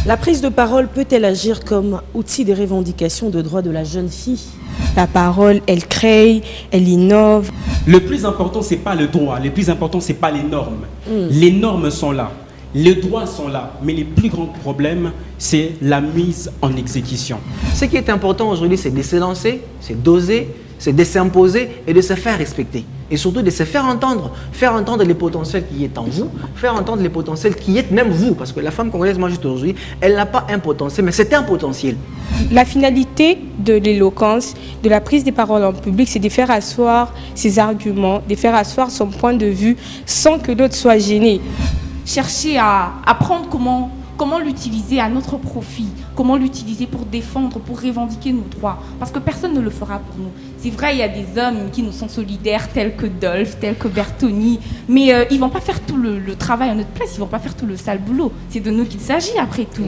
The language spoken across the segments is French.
La prise de parole peut-elle agir comme outil de revendication de droits de la jeune fille? La parole, elle crée, elle innove. Le plus important, ce n'est pas le droit. Le plus important, ce n'est pas les normes. Les normes sont là. Les droits sont là. Mais les plus grands problèmes, c'est la mise en exécution. Ce qui est important aujourd'hui, c'est de se lancer, c'est d'oser, c'est de s'imposer et de se faire respecter. Et surtout de se faire entendre les potentiels qui est en vous, faire entendre les potentiels qui est même vous. Parce que la femme congolaise, moi juste aujourd'hui, elle n'a pas un potentiel, mais c'est un potentiel. La finalité de l'éloquence, de la prise des paroles en public, c'est de faire asseoir ses arguments, de faire asseoir son point de vue sans que l'autre soit gêné. Chercher à apprendre comment l'utiliser à notre profit, comment l'utiliser pour défendre, pour revendiquer nos droits. Parce que personne ne le fera pour nous. C'est vrai, il y a des hommes qui nous sont solidaires, tels que Dolph, tels que Bertoni, mais ils ne vont pas faire tout le travail à notre place, ils ne vont pas faire tout le sale boulot. C'est de nous qu'il s'agit après tout.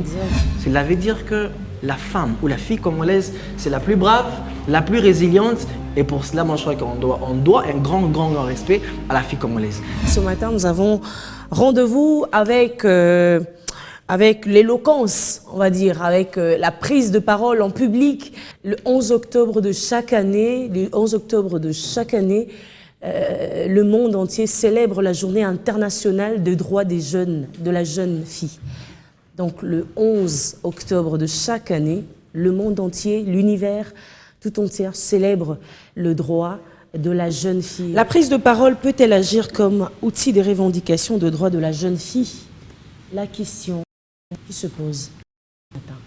Cela veut dire que la femme ou la fille congolaise, c'est la plus brave, la plus résiliente. Et pour cela, moi je crois qu'on doit un grand respect à la fille congolaise. Ce matin, nous avons rendez-vous avec l'éloquence, on va dire, avec la prise de parole en public. Le 11 octobre de chaque année, le monde entier célèbre la journée internationale des droits des jeunes, de la jeune fille. Donc le 11 octobre de chaque année, le monde entier, l'univers tout entier célèbre le droit de la jeune fille. La prise de parole peut-elle agir comme outil de revendication de droits de la jeune fille? La question qui se pose ce matin.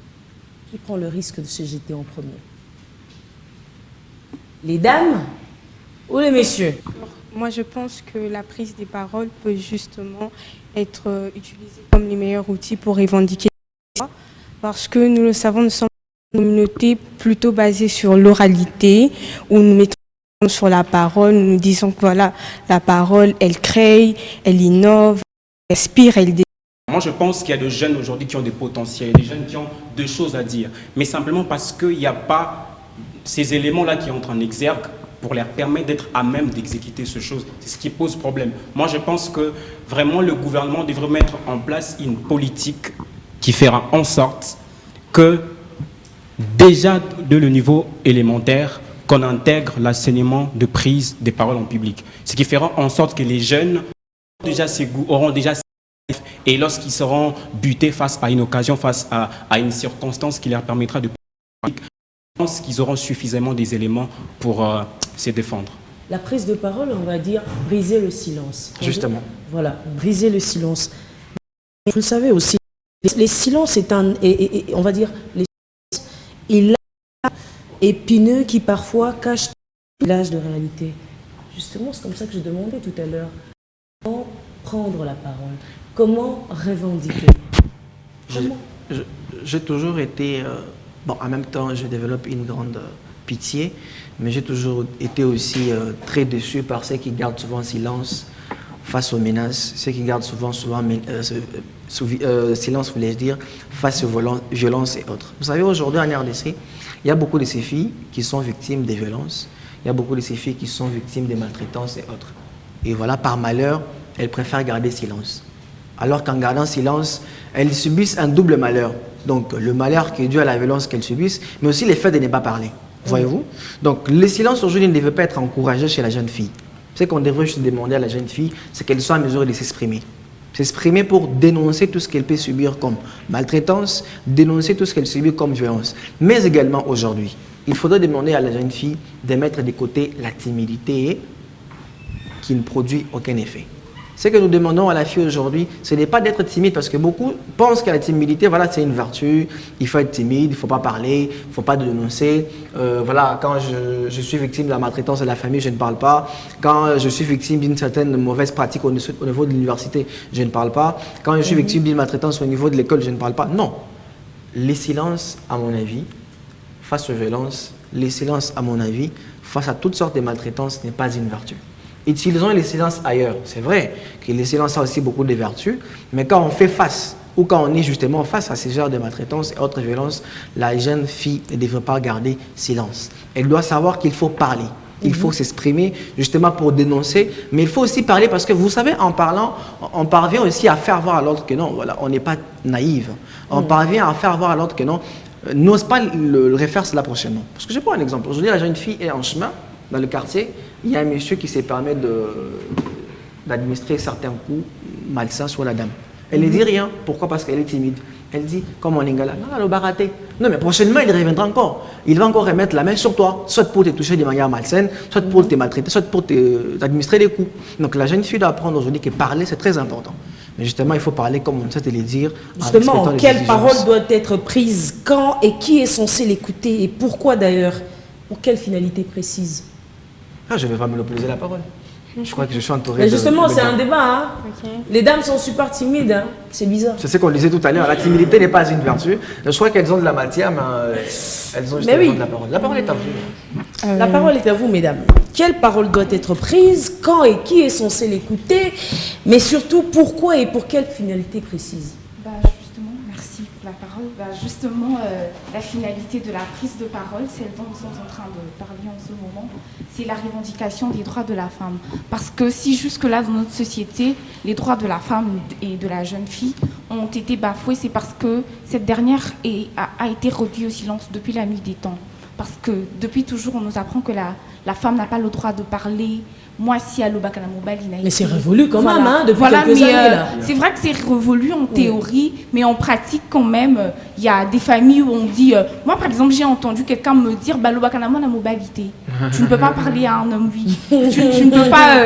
Qui prend le risque de se jeter en premier? Les dames ou les messieurs? Moi, je pense que la prise des paroles peut justement être utilisée comme les meilleurs outils pour revendiquer les droits. Parce que nous le savons, nous sommes une communauté plutôt basée sur l'oralité, où nous mettons sur la parole, nous disons que voilà, la parole, elle crée, elle innove, elle inspire, elle décide. Moi, je pense qu'il y a des jeunes aujourd'hui qui ont des potentiels, des jeunes qui ont des choses à dire. Mais simplement parce qu'il n'y a pas ces éléments-là qui entrent en exergue pour leur permettre d'être à même d'exécuter ces choses. C'est ce qui pose problème. Moi, je pense que vraiment le gouvernement devrait mettre en place une politique qui fera en sorte que déjà de le niveau élémentaire, qu'on intègre l'enseignement de prise des paroles en public. Ce qui fera en sorte que les jeunes auront déjà et lorsqu'ils seront butés face à une occasion, face à une circonstance qui leur permettra de je pense qu'ils auront suffisamment des éléments pour se défendre. La prise de parole, on va dire, briser le silence. Justement. Voilà, briser le silence. Vous le savez aussi, les silences est on va dire, les silences, il a épineux qui parfois cachent l'âge de réalité. Justement, c'est comme ça que je demandais tout à l'heure. Comment prendre la parole? Comment revendiquer? J'ai toujours été... bon, en même temps, je développe une grande pitié, mais j'ai toujours été aussi très déçu par ceux qui gardent souvent silence face aux menaces, ceux qui gardent souvent silence, voulais-je dire, face aux violences et autres. Vous savez, aujourd'hui en RDC, il y a beaucoup de ces filles qui sont victimes des violences, il y a beaucoup de ces filles qui sont victimes des maltraitances et autres. Et voilà, par malheur, elles préfèrent garder silence. Alors qu'en gardant silence, elles subissent un double malheur. Donc le malheur qui est dû à la violence qu'elles subissent, mais aussi le fait de ne pas parler. Voyez-vous? Donc le silence aujourd'hui ne devait pas être encouragé chez la jeune fille. Ce qu'on devrait juste demander à la jeune fille, c'est qu'elle soit en mesure de s'exprimer. S'exprimer pour dénoncer tout ce qu'elle peut subir comme maltraitance, dénoncer tout ce qu'elle subit comme violence. Mais également aujourd'hui, il faudrait demander à la jeune fille de mettre de côté la timidité qui ne produit aucun effet. Ce que nous demandons à la fille aujourd'hui, ce n'est pas d'être timide, parce que beaucoup pensent que la timidité, voilà, c'est une vertu, il faut être timide, il ne faut pas parler, il ne faut pas dénoncer. Voilà, quand je suis victime de la maltraitance de la famille, je ne parle pas. Quand je suis victime d'une certaine mauvaise pratique au niveau de l'université, je ne parle pas. Quand je suis victime d'une maltraitance au niveau de l'école, je ne parle pas. Non. Les silences, à mon avis, face aux violences, les silences, à mon avis, face à toutes sortes de maltraitances, n'est pas une vertu. Utilisons les silences ailleurs. C'est vrai que les silences ont aussi beaucoup de vertus, mais quand on fait face, ou quand on est justement face à ces genres de maltraitance et autres violences, la jeune fille ne devrait pas garder silence. Elle doit savoir qu'il faut parler. Il faut s'exprimer justement pour dénoncer, mais il faut aussi parler parce que vous savez, en parlant, on parvient aussi à faire voir à l'autre que non, voilà, on n'est pas naïf. On parvient à faire voir à l'autre que non, n'ose pas le refaire cela prochainement. Parce que je prends un exemple. Aujourd'hui, la jeune fille est en chemin dans le quartier. Il y a un monsieur qui s'est permis d'administrer certains coups malsains sur la dame. Elle ne dit rien. Pourquoi? Parce qu'elle est timide. Elle dit, comme en lingala, non, elle va rater. Non, mais prochainement, il reviendra encore. Il va encore remettre la main sur toi, soit pour te toucher de manière malsaine, soit pour te maltraiter, soit pour t'administrer des coups. Donc la jeune fille doit apprendre aujourd'hui que parler, c'est très important. Mais justement, il faut parler comme on sait te les dire. Justement, quelle parole doit être prise, quand et qui est censé l'écouter et pourquoi d'ailleurs? Pour quelle finalité précise? Ah, je ne vais pas monopoliser la parole. Je crois que je suis entouré Mais justement, c'est un dames. débat. Hein. Ok. Les dames sont super timides. Hein. C'est bizarre. C'est ce qu'on disait tout à l'heure, la timidité n'est pas une vertu. Je crois qu'elles ont de la matière, mais elles ont justement oui. de la parole. La parole est à vous. La parole est à vous, mesdames. Quelle parole doit être prise, quand et qui est censé l'écouter, mais surtout pourquoi et pour quelle finalité précise? Justement, merci pour la parole. Justement, la finalité de la prise de parole, celle dont nous sommes en train de parler en ce moment, c'est la revendication des droits de la femme. Parce que si jusque-là, dans notre société, les droits de la femme et de la jeune fille ont été bafoués, c'est parce que cette dernière a été réduite au silence depuis la nuit des temps. Parce que depuis toujours, on nous apprend que la femme n'a pas le droit de parler. Moi, si à l'Obakana Mobile, Mais c'est révolu quand même, hein, depuis quelques années. Là. C'est vrai que c'est révolu en théorie, mais en pratique, quand même, il y a des familles où on dit... moi, par exemple, j'ai entendu quelqu'un me dire bah, l'Obakana la mobilité. Tu ne peux pas parler à un homme, oui. Tu ne peux pas...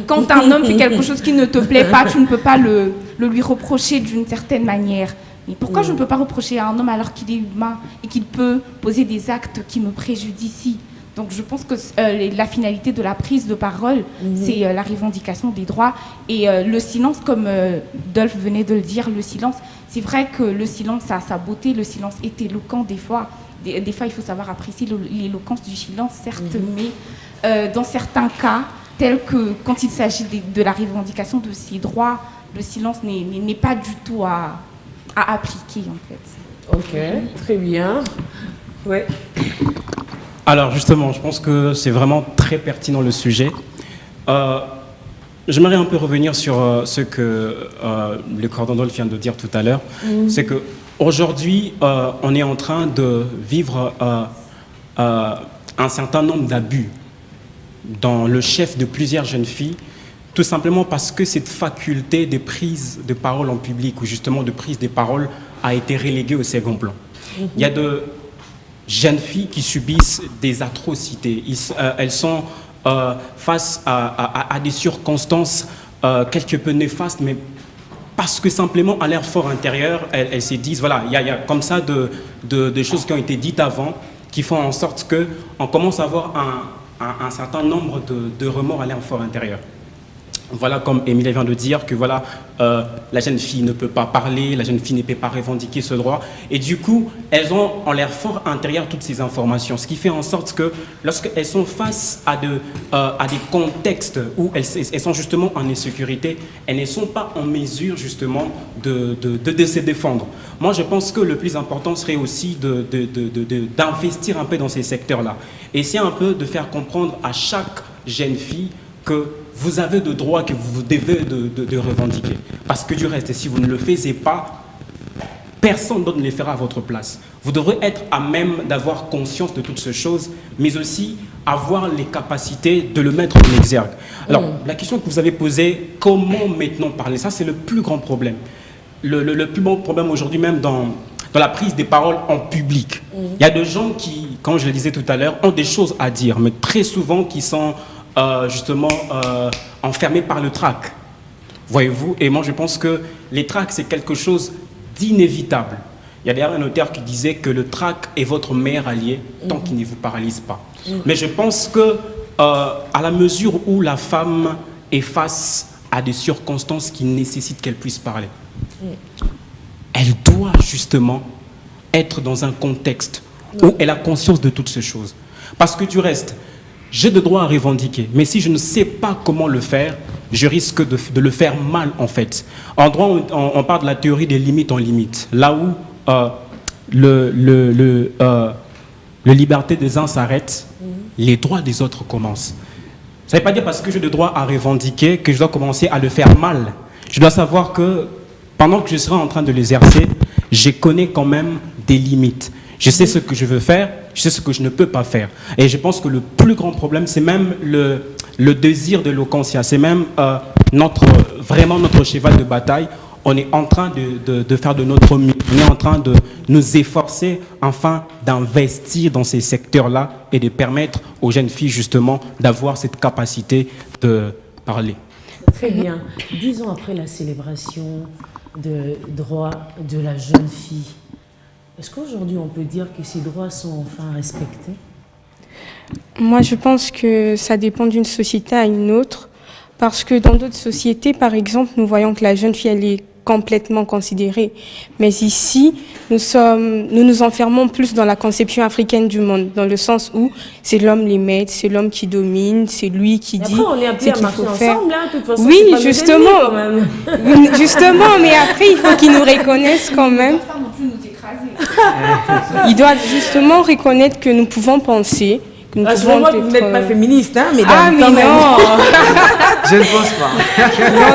quand un homme fait quelque chose qui ne te plaît pas, tu ne peux pas le lui reprocher d'une certaine manière. Mais pourquoi je ne peux pas reprocher à un homme alors qu'il est humain et qu'il peut poser des actes qui me préjudicient? Donc je pense que la finalité de la prise de parole, c'est la revendication des droits. Et le silence, comme Dolph venait de le dire, le silence, c'est vrai que le silence a sa beauté, le silence est éloquent des fois. Des fois, il faut savoir apprécier l'éloquence du silence, certes, mais dans certains cas, tels que quand il s'agit de la revendication de ces droits, le silence n'est pas du tout à appliquer, en fait. Ok, très bien. Ouais. Alors justement, je pense que c'est vraiment très pertinent le sujet. J'aimerais un peu revenir sur ce que le coordonnateur vient de dire tout à l'heure. C'est qu'aujourd'hui, on est en train de vivre un certain nombre d'abus dans le chef de plusieurs jeunes filles, tout simplement parce que cette faculté de prise de parole en public ou justement de prise des paroles a été reléguée au second plan. Il y a de jeunes filles qui subissent des atrocités. Elles sont face à des circonstances quelque peu néfastes, mais parce que simplement à leur fort intérieur, elles se disent, voilà, il y a comme ça de choses qui ont été dites avant, qui font en sorte qu'on commence à avoir un certain nombre de remords à leur fort intérieur. Voilà, comme Émilie vient de dire, que voilà, la jeune fille ne peut pas parler, la jeune fille ne peut pas revendiquer ce droit. Et du coup, elles ont en leur fort intérieur toutes ces informations. Ce qui fait en sorte que lorsqu'elles sont face à des contextes où elles sont justement en insécurité, elles ne sont pas en mesure justement de se défendre. Moi, je pense que le plus important serait aussi d'investir un peu dans ces secteurs-là. Essayer un peu de faire comprendre à chaque jeune fille que vous avez de droits que vous devez de revendiquer. Parce que du reste, si vous ne le faites pas, personne d'autre ne le fera à votre place. Vous devrez être à même d'avoir conscience de toutes ces choses, mais aussi avoir les capacités de le mettre en exergue. Alors, la question que vous avez posée, comment maintenant parler? Ça, c'est le plus grand problème. Le plus grand problème aujourd'hui, même dans la prise des paroles en public. Il y a des gens qui, comme je le disais tout à l'heure, ont des choses à dire, mais très souvent qui sont justement enfermés par le trac. Voyez-vous? Et moi, je pense que les tracs, c'est quelque chose d'inévitable. Il y a d'ailleurs un auteur qui disait que le trac est votre meilleur allié tant qu'il ne vous paralyse pas. Mais je pense que à la mesure où la femme est face à des circonstances qui nécessitent qu'elle puisse parler, elle doit justement être dans un contexte où elle a conscience de toutes ces choses. Parce que du reste, j'ai des droits à revendiquer, mais si je ne sais pas comment le faire, je risque de le faire mal, en fait. En droit, on parle de la théorie des limites en limites. Là où la liberté des uns s'arrête, les droits des autres commencent. Ça ne veut pas dire parce que j'ai le droit à revendiquer que je dois commencer à le faire mal. Je dois savoir que pendant que je serai en train de l'exercer, je connais quand même des limites. Je sais ce que je veux faire, je sais ce que je ne peux pas faire. Et je pense que le plus grand problème, c'est même le désir de l'Ocancia. C'est même vraiment notre cheval de bataille. On est en train de faire de notre mieux. On est en train de nous efforcer, enfin, d'investir dans ces secteurs-là et de permettre aux jeunes filles, justement, d'avoir cette capacité de parler. Très bien. 10 ans après la célébration des droits de la jeune fille, est-ce qu'aujourd'hui on peut dire que ces droits sont enfin respectés? Moi, je pense que ça dépend d'une société à une autre, parce que dans d'autres sociétés, par exemple, nous voyons que la jeune fille, elle est complètement considérée. Mais ici, nous nous enfermons plus dans la conception africaine du monde, dans le sens où c'est l'homme les maîtres, c'est l'homme qui domine, c'est lui qui dit après, on est appelé ce à qu'il marcher faut faire. ensemble, hein, de toute façon, Oui, c'est pas nos justement. ennemis, quand même. Justement, mais après, il faut qu'ils nous reconnaissent quand même. Pas non plus nous écraser. Ils doivent justement reconnaître que nous pouvons penser, que nous pouvons Rassurez-moi que vous n'êtes pas féministe, hein, mesdames. Ah, mais quand même. non. Je ne pense pas.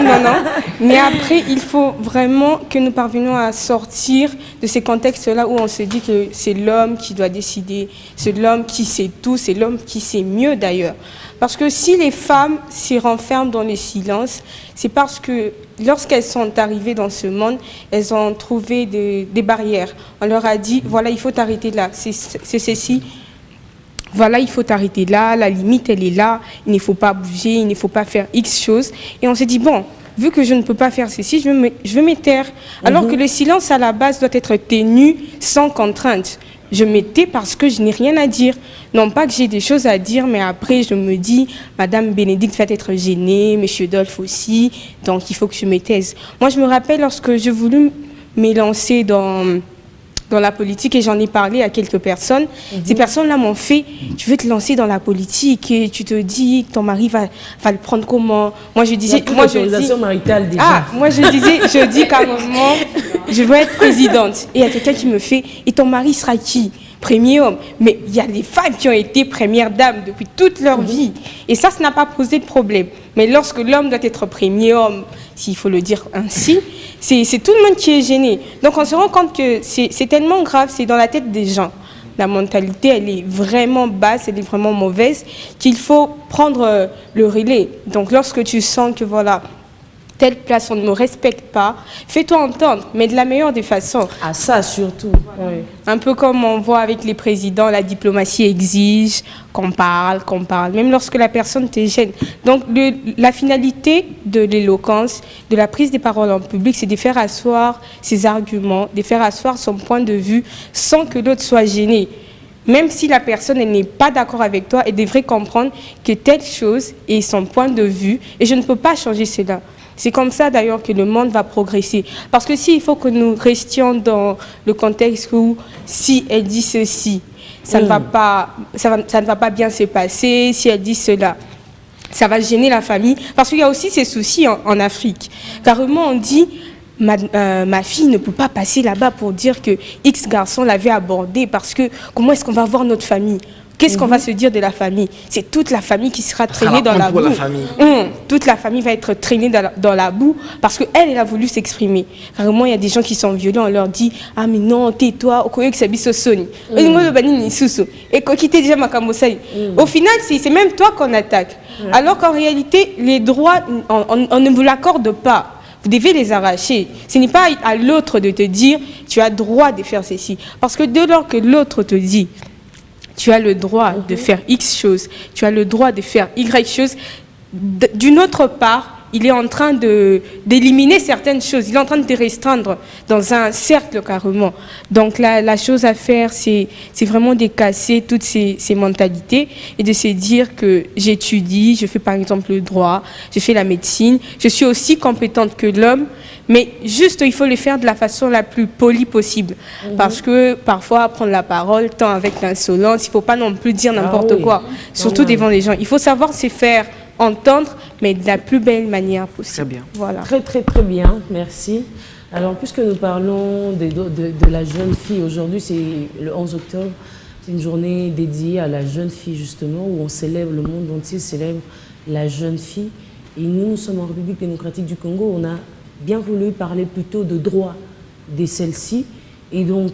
Non. Mais après, il faut vraiment que nous parvenions à sortir de ces contextes-là où on se dit que c'est l'homme qui doit décider, c'est l'homme qui sait tout, c'est l'homme qui sait mieux d'ailleurs. Parce que si les femmes s'y renferment dans le silence, c'est parce que lorsqu'elles sont arrivées dans ce monde, elles ont trouvé des barrières. On leur a dit, voilà, il faut t'arrêter là, c'est ceci. Voilà, il faut t'arrêter là, la limite, elle est là, il ne faut pas bouger, il ne faut pas faire X choses. Et on s'est dit, bon, vu que je ne peux pas faire ceci, je vais me taire. Alors que le silence, à la base, doit être tenu sans contrainte. Je me tais parce que je n'ai rien à dire. Non pas que j'ai des choses à dire, mais après, je me dis, Madame Bénédicte va être gênée, Monsieur Dolph aussi, donc il faut que je me taise. Moi, je me rappelle lorsque j'ai voulu m'élancer dans la politique, et j'en ai parlé à quelques personnes. Ces personnes-là m'ont fait, tu veux te lancer dans la politique et tu te dis, ton mari va le prendre comment? Moi, je disais, maritale déjà. Ah, moi, je dis carrément, je veux être présidente. Et il y a quelqu'un qui me fait, et ton mari sera qui? Premier homme. Mais il y a des femmes qui ont été premières dames depuis toute leur vie. Et ça n'a pas posé de problème. Mais lorsque l'homme doit être premier homme, s'il faut le dire ainsi, c'est tout le monde qui est gêné. Donc on se rend compte que c'est tellement grave, c'est dans la tête des gens. La mentalité, elle est vraiment basse, elle est vraiment mauvaise, qu'il faut prendre le relais. Donc lorsque tu sens que voilà, telle place, on ne me respecte pas, fais-toi entendre, mais de la meilleure des façons. Ah, ça surtout. Oui. Un peu comme on voit avec les présidents, la diplomatie exige qu'on parle, même lorsque la personne te gêne. Donc la finalité de l'éloquence, de la prise des paroles en public, c'est de faire asseoir ses arguments, de faire asseoir son point de vue sans que l'autre soit gêné. Même si la personne n'est pas d'accord avec toi, elle devrait comprendre que telle chose est son point de vue et je ne peux pas changer cela. C'est comme ça d'ailleurs que le monde va progresser. Parce que s'il faut que nous restions dans le contexte où si elle dit ceci, ça ne va pas bien se passer, si elle dit cela, ça va gêner la famille. Parce qu'il y a aussi ces soucis en Afrique. Carrément, on dit, ma fille ne peut pas passer là-bas pour dire que X garçon l'avait abordée parce que comment est-ce qu'on va voir notre famille? Qu'est-ce qu'on va se dire de la famille? C'est toute la famille qui sera traînée dans la boue. Toute la famille va être traînée dans la boue parce qu'elle a voulu s'exprimer. Carrément, il y a des gens qui sont violents. On leur dit, ah mais non, tais-toi, okoyo kisabi sosoni. Et kokite déjà makamosai. Au final, c'est même toi qu'on attaque. Alors qu'en réalité, les droits, on ne vous l'accorde pas. Vous devez les arracher. Ce n'est pas à l'autre de te dire, tu as droit de faire ceci. Parce que dès lors que l'autre te dit, tu as le droit de faire X choses, tu as le droit de faire Y choses. D'une autre part, il est en train d'éliminer certaines choses, il est en train de te restreindre dans un cercle carrément. Donc la chose à faire, c'est vraiment de casser toutes ces mentalités et de se dire que j'étudie, je fais par exemple le droit, je fais la médecine, je suis aussi compétente que l'homme, mais juste il faut le faire de la façon la plus polie possible. Parce que parfois prendre la parole, tant avec l'insolence, il ne faut pas non plus dire n'importe quoi, surtout devant les gens. Il faut savoir se faire entendre, mais de la plus belle manière possible. Très bien. Voilà. Très, très, très bien. Merci. Alors, puisque nous parlons de la jeune fille, aujourd'hui, c'est le 11 octobre, C'est une journée dédiée à la jeune fille, justement, où on célèbre, le monde entier célèbre la jeune fille. Et nous sommes en République démocratique du Congo, on a bien voulu parler plutôt de droits de celles-ci. Et donc,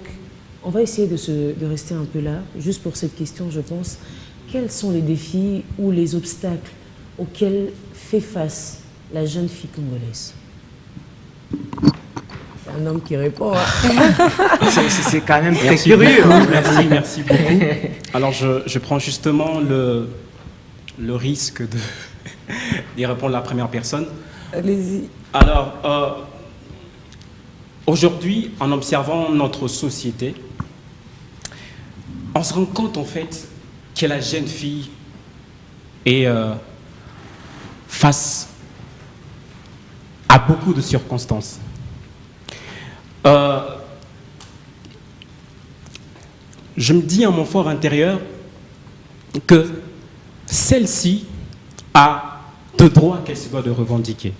on va essayer de rester un peu là, juste pour cette question, je pense. Quels sont les défis ou les obstacles auxquels fait face la jeune fille congolaise? C'est un homme qui répond. Hein. C'est quand même très Merci curieux. beaucoup. Merci beaucoup. Alors, je prends justement le risque d'y répondre à la première personne. Allez-y. Alors, aujourd'hui, en observant notre société, on se rend compte en fait que la jeune fille est face à beaucoup de circonstances. Je me dis en mon fort intérieur que celle-ci a de droits qu'elle se doit de revendiquer.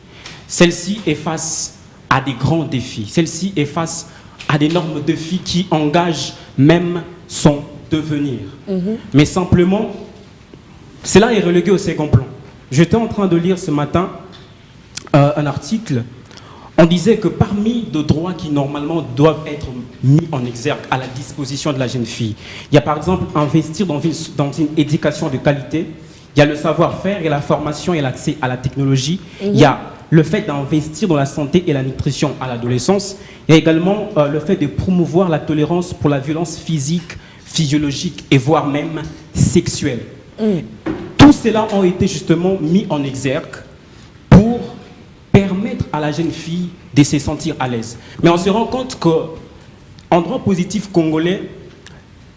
Celle-ci est face à des grands défis. Celle-ci est face à d'énormes défis qui engagent même son devenir. Mais simplement, cela est relégué au second plan. J'étais en train de lire ce matin un article. On disait que parmi les droits qui normalement doivent être mis en exergue à la disposition de la jeune fille, il y a par exemple investir dans une éducation de qualité, il y a le savoir-faire et la formation et l'accès à la technologie, il y a le fait d'investir dans la santé et la nutrition à l'adolescence, il y a également le fait de promouvoir la tolérance pour la violence physique, physiologique et voire même sexuelle. Tous cela ont été justement mis en exergue pour permettre à la jeune fille de se sentir à l'aise. Mais on se rend compte qu'en droit positif congolais,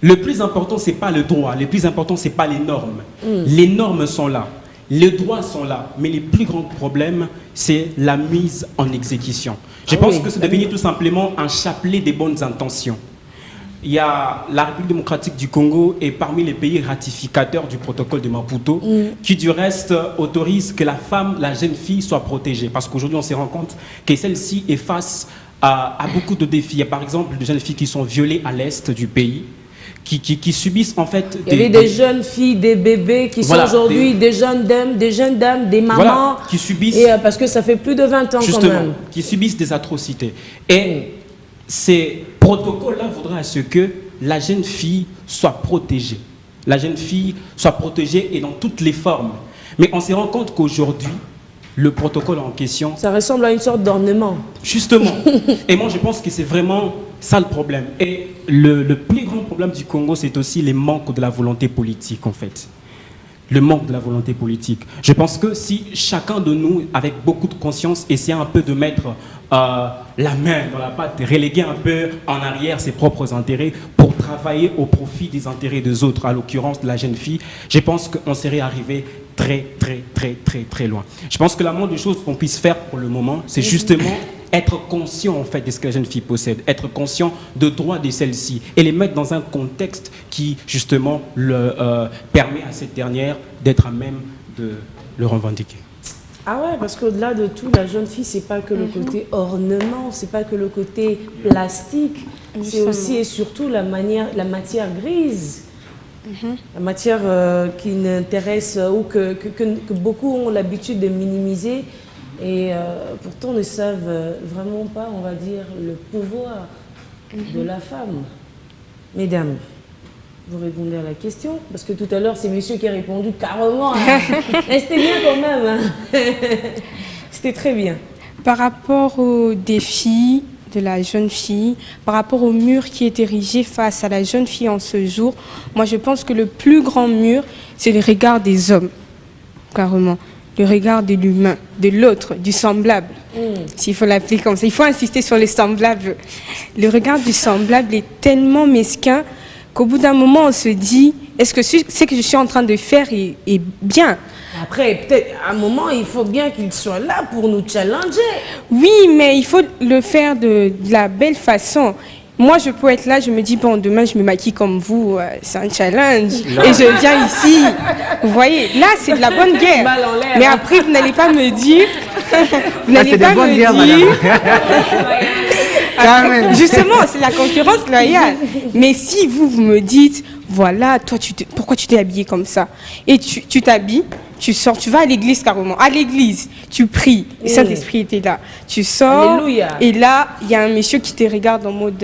le plus important, ce n'est pas le droit, le plus important, ce n'est pas les normes. Les normes sont là, les droits sont là, mais les plus grands problèmes, c'est la mise en exécution. Je pense que c'est devenu tout simplement un chapelet des bonnes intentions. Il y a la République démocratique du Congo est parmi les pays ratificateurs du protocole de Maputo, qui du reste autorise que la femme, la jeune fille soit protégée. Parce qu'aujourd'hui, on se rend compte que celle-ci est face à beaucoup de défis. Il y a par exemple des jeunes filles qui sont violées à l'est du pays, qui subissent en fait... Il y avait des jeunes filles, des bébés qui sont aujourd'hui des jeunes dames, des mamans. Voilà, qui subissent... Et, parce que ça fait plus de 20 ans justement, quand même. Qui subissent des atrocités. Et ces protocoles-là voudraient à ce que la jeune fille soit protégée. La jeune fille soit protégée et dans toutes les formes. Mais on se rend compte qu'aujourd'hui, le protocole en question... Ça ressemble à une sorte d'ornement. Justement. Et moi, je pense que c'est vraiment ça le problème. Et le plus grand problème du Congo, c'est aussi les manques de la volonté politique, en fait. Le manque de la volonté politique. Je pense que si chacun de nous, avec beaucoup de conscience, essayait un peu de mettre la main dans la pâte, reléguer un peu en arrière ses propres intérêts pour travailler au profit des intérêts des autres, à l'occurrence de la jeune fille, je pense qu'on serait arrivé très loin. Je pense que la moindre des choses qu'on puisse faire pour le moment, c'est justement être conscient en fait de ce que la jeune fille possède, être conscient de droits de celle-ci et les mettre dans un contexte qui justement permet à cette dernière d'être à même de le revendiquer. Ah ouais, parce qu'au-delà de tout, la jeune fille, c'est pas que le côté ornement, c'est pas que le côté plastique, c'est aussi et surtout la matière grise. La matière qui n'intéresse ou que beaucoup ont l'habitude de minimiser et pourtant ne savent vraiment pas, on va dire, le pouvoir de la femme. Mesdames, vous répondez à la question, parce que tout à l'heure, c'est monsieur qui a répondu carrément. Hein. C'était bien quand même. Hein. C'était très bien. Par rapport aux défis de la jeune fille, par rapport au mur qui est érigé face à la jeune fille en ce jour, moi je pense que le plus grand mur, c'est le regard des hommes, carrément. Le regard de l'humain, de l'autre, du semblable, s'il faut l'appeler comme ça. Il faut insister sur les semblables. Le regard du semblable est tellement mesquin qu'au bout d'un moment, on se dit, est-ce que ce que je suis en train de faire est bien? Après, peut-être, à un moment, il faut bien qu'il soit là pour nous challenger. Oui, mais il faut le faire de la belle façon. Moi, je peux être là, je me dis, bon, demain, je me maquille comme vous, c'est un challenge. Et je viens ici. Vous voyez, là, c'est de la bonne guerre. Mais après, vous n'allez pas me dire... Vous n'allez pas me dire... Amen. Justement, c'est la concurrence loyale. Mais si vous me dites, voilà, toi, pourquoi tu t'es habillé comme ça? Et tu t'habilles, tu sors, tu vas à l'église carrément. À l'église, tu pries. Le Saint-Esprit était là. Tu sors. Alléluia. Et là, il y a un monsieur qui te regarde en mode,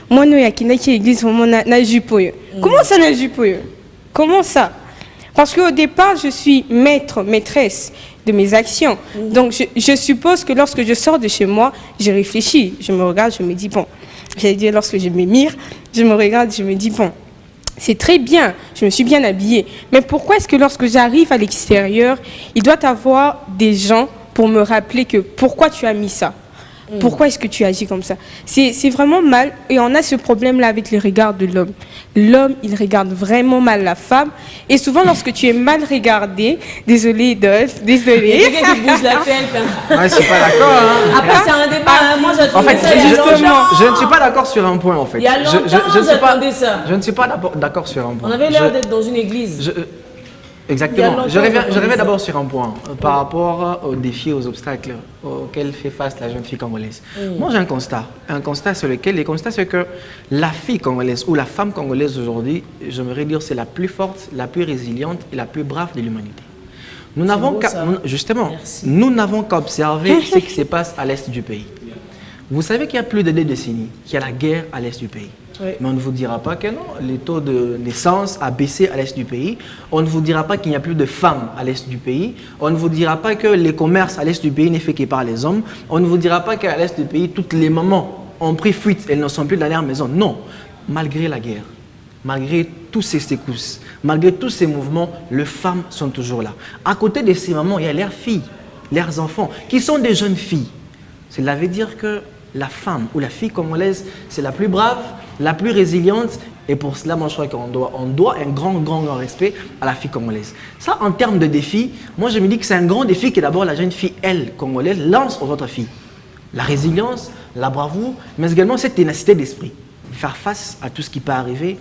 moi, non, il y a qui à l'église, vraiment, na jupoyo. Comment ça, na jupoyo? Comment ça? Parce qu'au départ, je suis maîtresse de mes actions. Donc, je suppose que lorsque je sors de chez moi, je réfléchis. Je me regarde, je me dis, bon, j'allais dire lorsque je me mire, je me regarde, je me dis, bon, c'est très bien, je me suis bien habillée. Mais pourquoi est-ce que lorsque j'arrive à l'extérieur, il doit y avoir des gens pour me rappeler que pourquoi tu as mis ça? Pourquoi est-ce que tu agis comme ça? C'est vraiment mal. Et on a ce problème-là avec le regard de l'homme. L'homme, il regarde vraiment mal la femme. Et souvent, lorsque tu es mal regardé, désolé Dolph, désolé. Quelqu'un qui bouge la tête. Ouais, je suis pas d'accord. Hein. Après, c'est un débat. Hein. Moi, En j'attendais fait, ça il y a longtemps. je ne suis pas d'accord sur un point, en fait. Il y a longtemps, j'attendais ça. Je ne suis pas d'accord sur un point. On avait l'air d'être dans une église. Il y a Exactement. longtemps, Je reviens ça. d'abord sur un point par rapport aux défis, aux obstacles auxquels fait face la jeune fille congolaise. Moi, j'ai un constat sur lequel, le constat, c'est que la fille congolaise ou la femme congolaise aujourd'hui, j'aimerais dire, c'est la plus forte, la plus résiliente et la plus brave de l'humanité. Nous n'avons beau, qu'à, ça. justement, Merci. nous n'avons qu'à observer ce qui se passe à l'est du pays. Vous savez qu'il y a plus de 2 décennies, qu'il y a la guerre à l'est du pays. Oui. Mais on ne vous dira pas que non, le taux de naissance a baissé à l'est du pays. On ne vous dira pas qu'il n'y a plus de femmes à l'est du pays. On ne vous dira pas que les commerces à l'est du pays n'est fait que par les hommes. On ne vous dira pas qu'à l'est du pays, toutes les mamans ont pris fuite, elles ne sont plus dans leur maison. Non, malgré la guerre, malgré tous ces secousses, malgré tous ces mouvements, les femmes sont toujours là. À côté de ces mamans, il y a leurs filles, leurs enfants, qui sont des jeunes filles. Cela veut dire que la femme ou la fille congolaise, c'est la plus brave, la plus résiliente. Et pour cela, moi, je crois qu'on doit un grand respect à la fille congolaise. Ça, en termes de défi, moi, je me dis que c'est un grand défi que d'abord la jeune fille, elle, congolaise, lance aux autres filles. La résilience, la bravoure, mais également cette ténacité d'esprit. Faire face à tout ce qui peut arriver,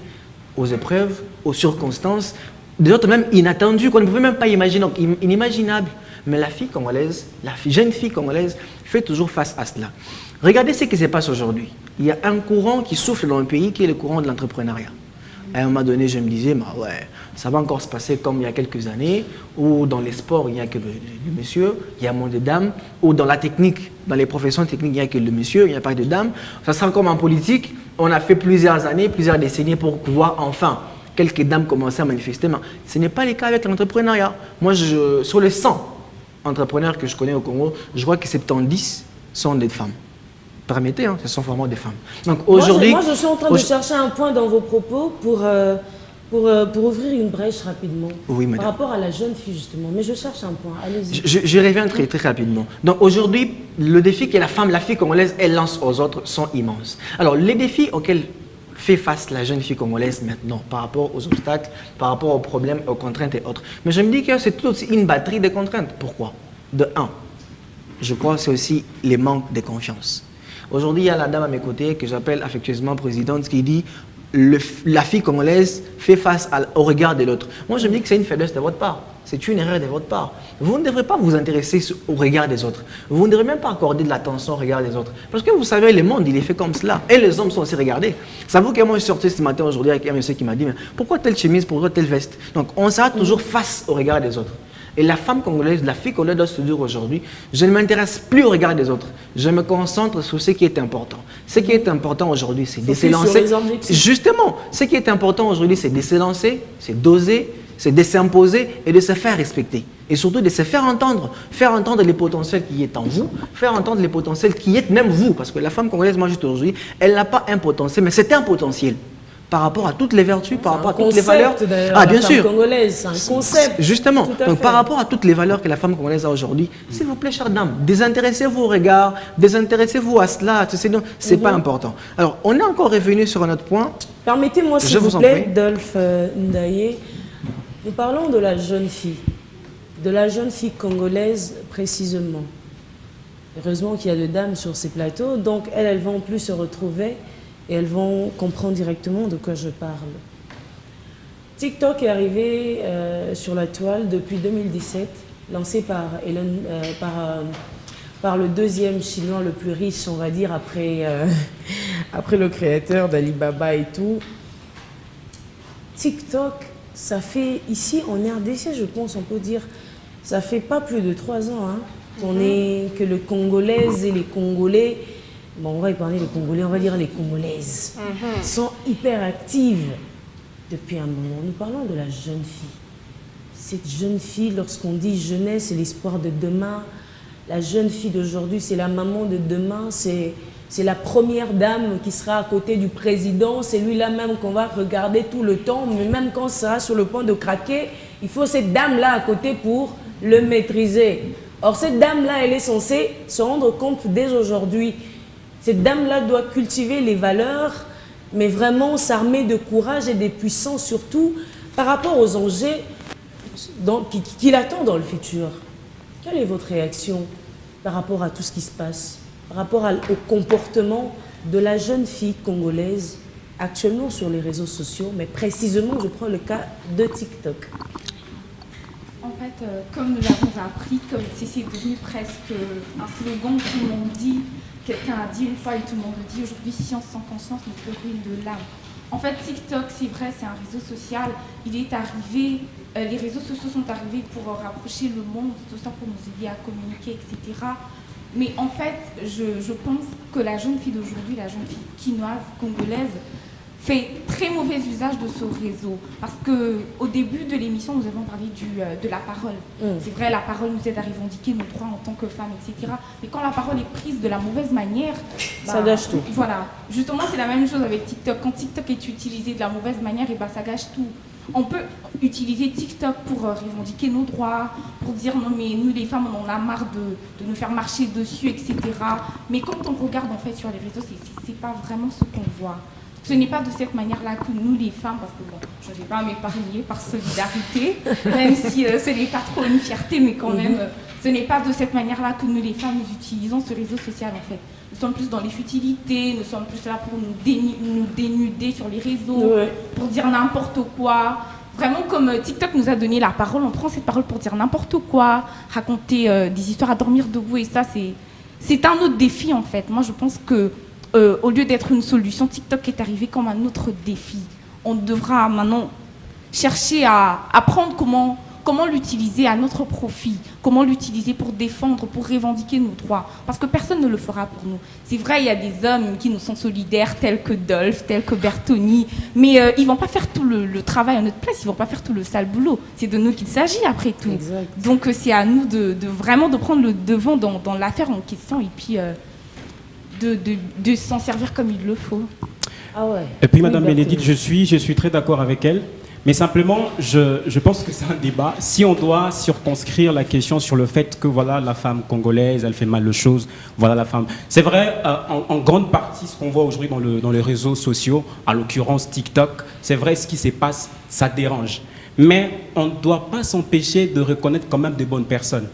aux épreuves, aux circonstances, des autres même inattendues, qu'on ne pouvait même pas imaginer, donc inimaginables. Mais la fille congolaise, jeune fille congolaise, fait toujours face à cela. Regardez ce qui se passe aujourd'hui. Il y a un courant qui souffle dans le pays qui est le courant de l'entrepreneuriat. À un moment donné, je me disais, bah ouais, ça va encore se passer comme il y a quelques années, où dans les sports, il n'y a que le monsieur, il y a moins de dames, ou dans la technique, dans les professions techniques, il n'y a que le monsieur, il n'y a pas de dames. Ça sera comme en politique, on a fait plusieurs années, plusieurs décennies pour pouvoir enfin quelques dames commencer à manifester. Mais ce n'est pas le cas avec l'entrepreneuriat. Moi, sur les 100 entrepreneurs que je connais au Congo, je vois que 70 sont des femmes. Permettez, hein, ce sont vraiment des femmes. Donc aujourd'hui, moi, je suis en train de chercher un point dans vos propos pour ouvrir une brèche rapidement. Oui, madame. Par rapport à la jeune fille, justement. Mais je cherche un point. Allez-y. Je reviens très rapidement. Donc aujourd'hui, le défi que la fille congolaise, elle lance aux autres sont immenses. Alors les défis auxquels fait face la jeune fille congolaise maintenant par rapport aux obstacles, par rapport aux problèmes, aux contraintes et autres. Mais je me dis que c'est tout aussi une batterie de contraintes. Pourquoi? De un, je crois que c'est aussi les manques de confiance. Aujourd'hui, il y a la dame à mes côtés que j'appelle affectueusement présidente qui dit la fille congolaise fait face au regard de l'autre. Moi, je me dis que c'est une faiblesse de votre part. C'est une erreur de votre part. Vous ne devrez pas vous intéresser au regard des autres. Vous ne devrez même pas accorder de l'attention au regard des autres. Parce que vous savez, le monde, il est fait comme cela. Et les hommes sont aussi regardés. Savez-vous que moi, je suis sorti ce matin aujourd'hui avec un monsieur qui m'a dit, mais pourquoi telle chemise, pourquoi telle veste? Donc, on sera toujours face au regard des autres. Et la femme congolaise, la fille congolaise doit se dire aujourd'hui, je ne m'intéresse plus au regard des autres. Je me concentre sur ce qui est important. Ce qui est important aujourd'hui, c'est de se lancer. Justement, ce qui est important aujourd'hui, c'est de se lancer, c'est d'oser, c'est de s'imposer et de se faire respecter. Et surtout de se faire entendre les potentiels qui est en vous, faire entendre les potentiels qui est même vous. Parce que la femme congolaise, moi juste aujourd'hui, elle n'a pas un potentiel, mais c'est un potentiel. Par rapport à toutes les vertus, par rapport à toutes les valeurs. Ah, bien sûr. Congolaise, c'est un concept. Justement. Donc, par rapport à toutes les valeurs que la femme congolaise a aujourd'hui, s'il vous plaît, chère dame, désintéressez-vous au regard, désintéressez-vous à cela. C'est pas important. Alors, on est encore revenu sur un autre point. Permettez-moi, s'il vous plaît, Dolph Ndaye. Nous parlons de la jeune fille congolaise précisément. Heureusement qu'il y a des dames sur ces plateaux, donc elles vont plus se retrouver. Et elles vont comprendre directement de quoi je parle. TikTok est arrivé sur la toile depuis 2017, lancé par par le deuxième chinois le plus riche, on va dire, après le créateur d'Alibaba et tout. TikTok, ça fait, ici en RDC, je pense, on peut dire, ça fait pas plus de 3 ans que les Congolaises et les Congolais, bon, on va épargner les Congolais, on va dire les Congolaises, sont hyper actives depuis un moment. Nous parlons de la jeune fille. Cette jeune fille, lorsqu'on dit jeunesse, c'est l'espoir de demain. La jeune fille d'aujourd'hui, c'est la maman de demain, c'est la première dame qui sera à côté du président, c'est lui-là même qu'on va regarder tout le temps, mais même quand ça sera sur le point de craquer, il faut cette dame-là à côté pour le maîtriser. Or, cette dame-là, elle est censée se rendre compte dès aujourd'hui. Cette dame-là doit cultiver les valeurs, mais vraiment s'armer de courage et de puissance, surtout par rapport aux enjeux qui l'attendent dans le futur. Quelle est votre réaction par rapport à tout ce qui se passe, par rapport au comportement de la jeune fille congolaise actuellement sur les réseaux sociaux, mais précisément, je prends le cas de TikTok. En fait, comme nous l'avons appris, comme c'est devenu presque un slogan, tout le monde dit, quelqu'un a dit une fois et tout le monde le dit aujourd'hui, science sans conscience ne peut ruine de l'âme. En fait, TikTok, c'est vrai, c'est un réseau social. Il est arrivé, les réseaux sociaux sont arrivés pour rapprocher le monde, tout ça pour nous aider à communiquer, etc. Mais en fait, je pense que la jeune fille d'aujourd'hui, la jeune fille quinoise, congolaise, fait très mauvais usage de ce réseau. Parce qu'au début de l'émission, nous avons parlé de la parole. C'est vrai, la parole nous aide à revendiquer nos droits en tant que femmes, etc. Mais quand la parole est prise de la mauvaise manière, ça gâche tout. Voilà. Justement, c'est la même chose avec TikTok. Quand TikTok est utilisé de la mauvaise manière, ça gâche tout. On peut utiliser TikTok pour revendiquer nos droits, pour dire non mais nous les femmes on en a marre de nous faire marcher dessus, etc. Mais quand on regarde en fait sur les réseaux, c'est pas vraiment ce qu'on voit. Ce n'est pas de cette manière-là que nous les femmes, parce que bon, je ne vais pas m'épargner par solidarité, même si ce n'est pas trop une fierté, mais quand même, ce n'est pas de cette manière-là que nous les femmes nous utilisons ce réseau social en fait. Nous sommes plus dans les futilités, nous sommes plus là pour nous dénuder sur les réseaux, pour dire n'importe quoi. Vraiment, comme TikTok nous a donné la parole, on prend cette parole pour dire n'importe quoi, raconter des histoires à dormir debout, et ça, c'est un autre défi en fait. Moi, je pense que au lieu d'être une solution, TikTok est arrivé comme un autre défi. On devra maintenant chercher à apprendre comment l'utiliser à notre profit, comment l'utiliser pour défendre, pour revendiquer nos droits. Parce que personne ne le fera pour nous. C'est vrai, il y a des hommes qui nous sont solidaires, tels que Dolph, tels que Bertoni, mais ils ne vont pas faire tout le travail à notre place, ils ne vont pas faire tout le sale boulot. C'est de nous qu'il s'agit après tout. Exact. Donc c'est à nous de vraiment de prendre le devant dans l'affaire en question et puis de s'en servir comme il le faut. Ah ouais. Et puis, Oui, Madame Bénédicte, je suis très d'accord avec elle. Mais simplement, je pense que c'est un débat. Si on doit circonscrire la question sur le fait que voilà, la femme congolaise, elle fait mal de choses, voilà la femme. C'est vrai, en grande partie, ce qu'on voit aujourd'hui dans les réseaux sociaux, en l'occurrence TikTok, c'est vrai, ce qui se passe, ça dérange. Mais on ne doit pas s'empêcher de reconnaître quand même des bonnes personnes.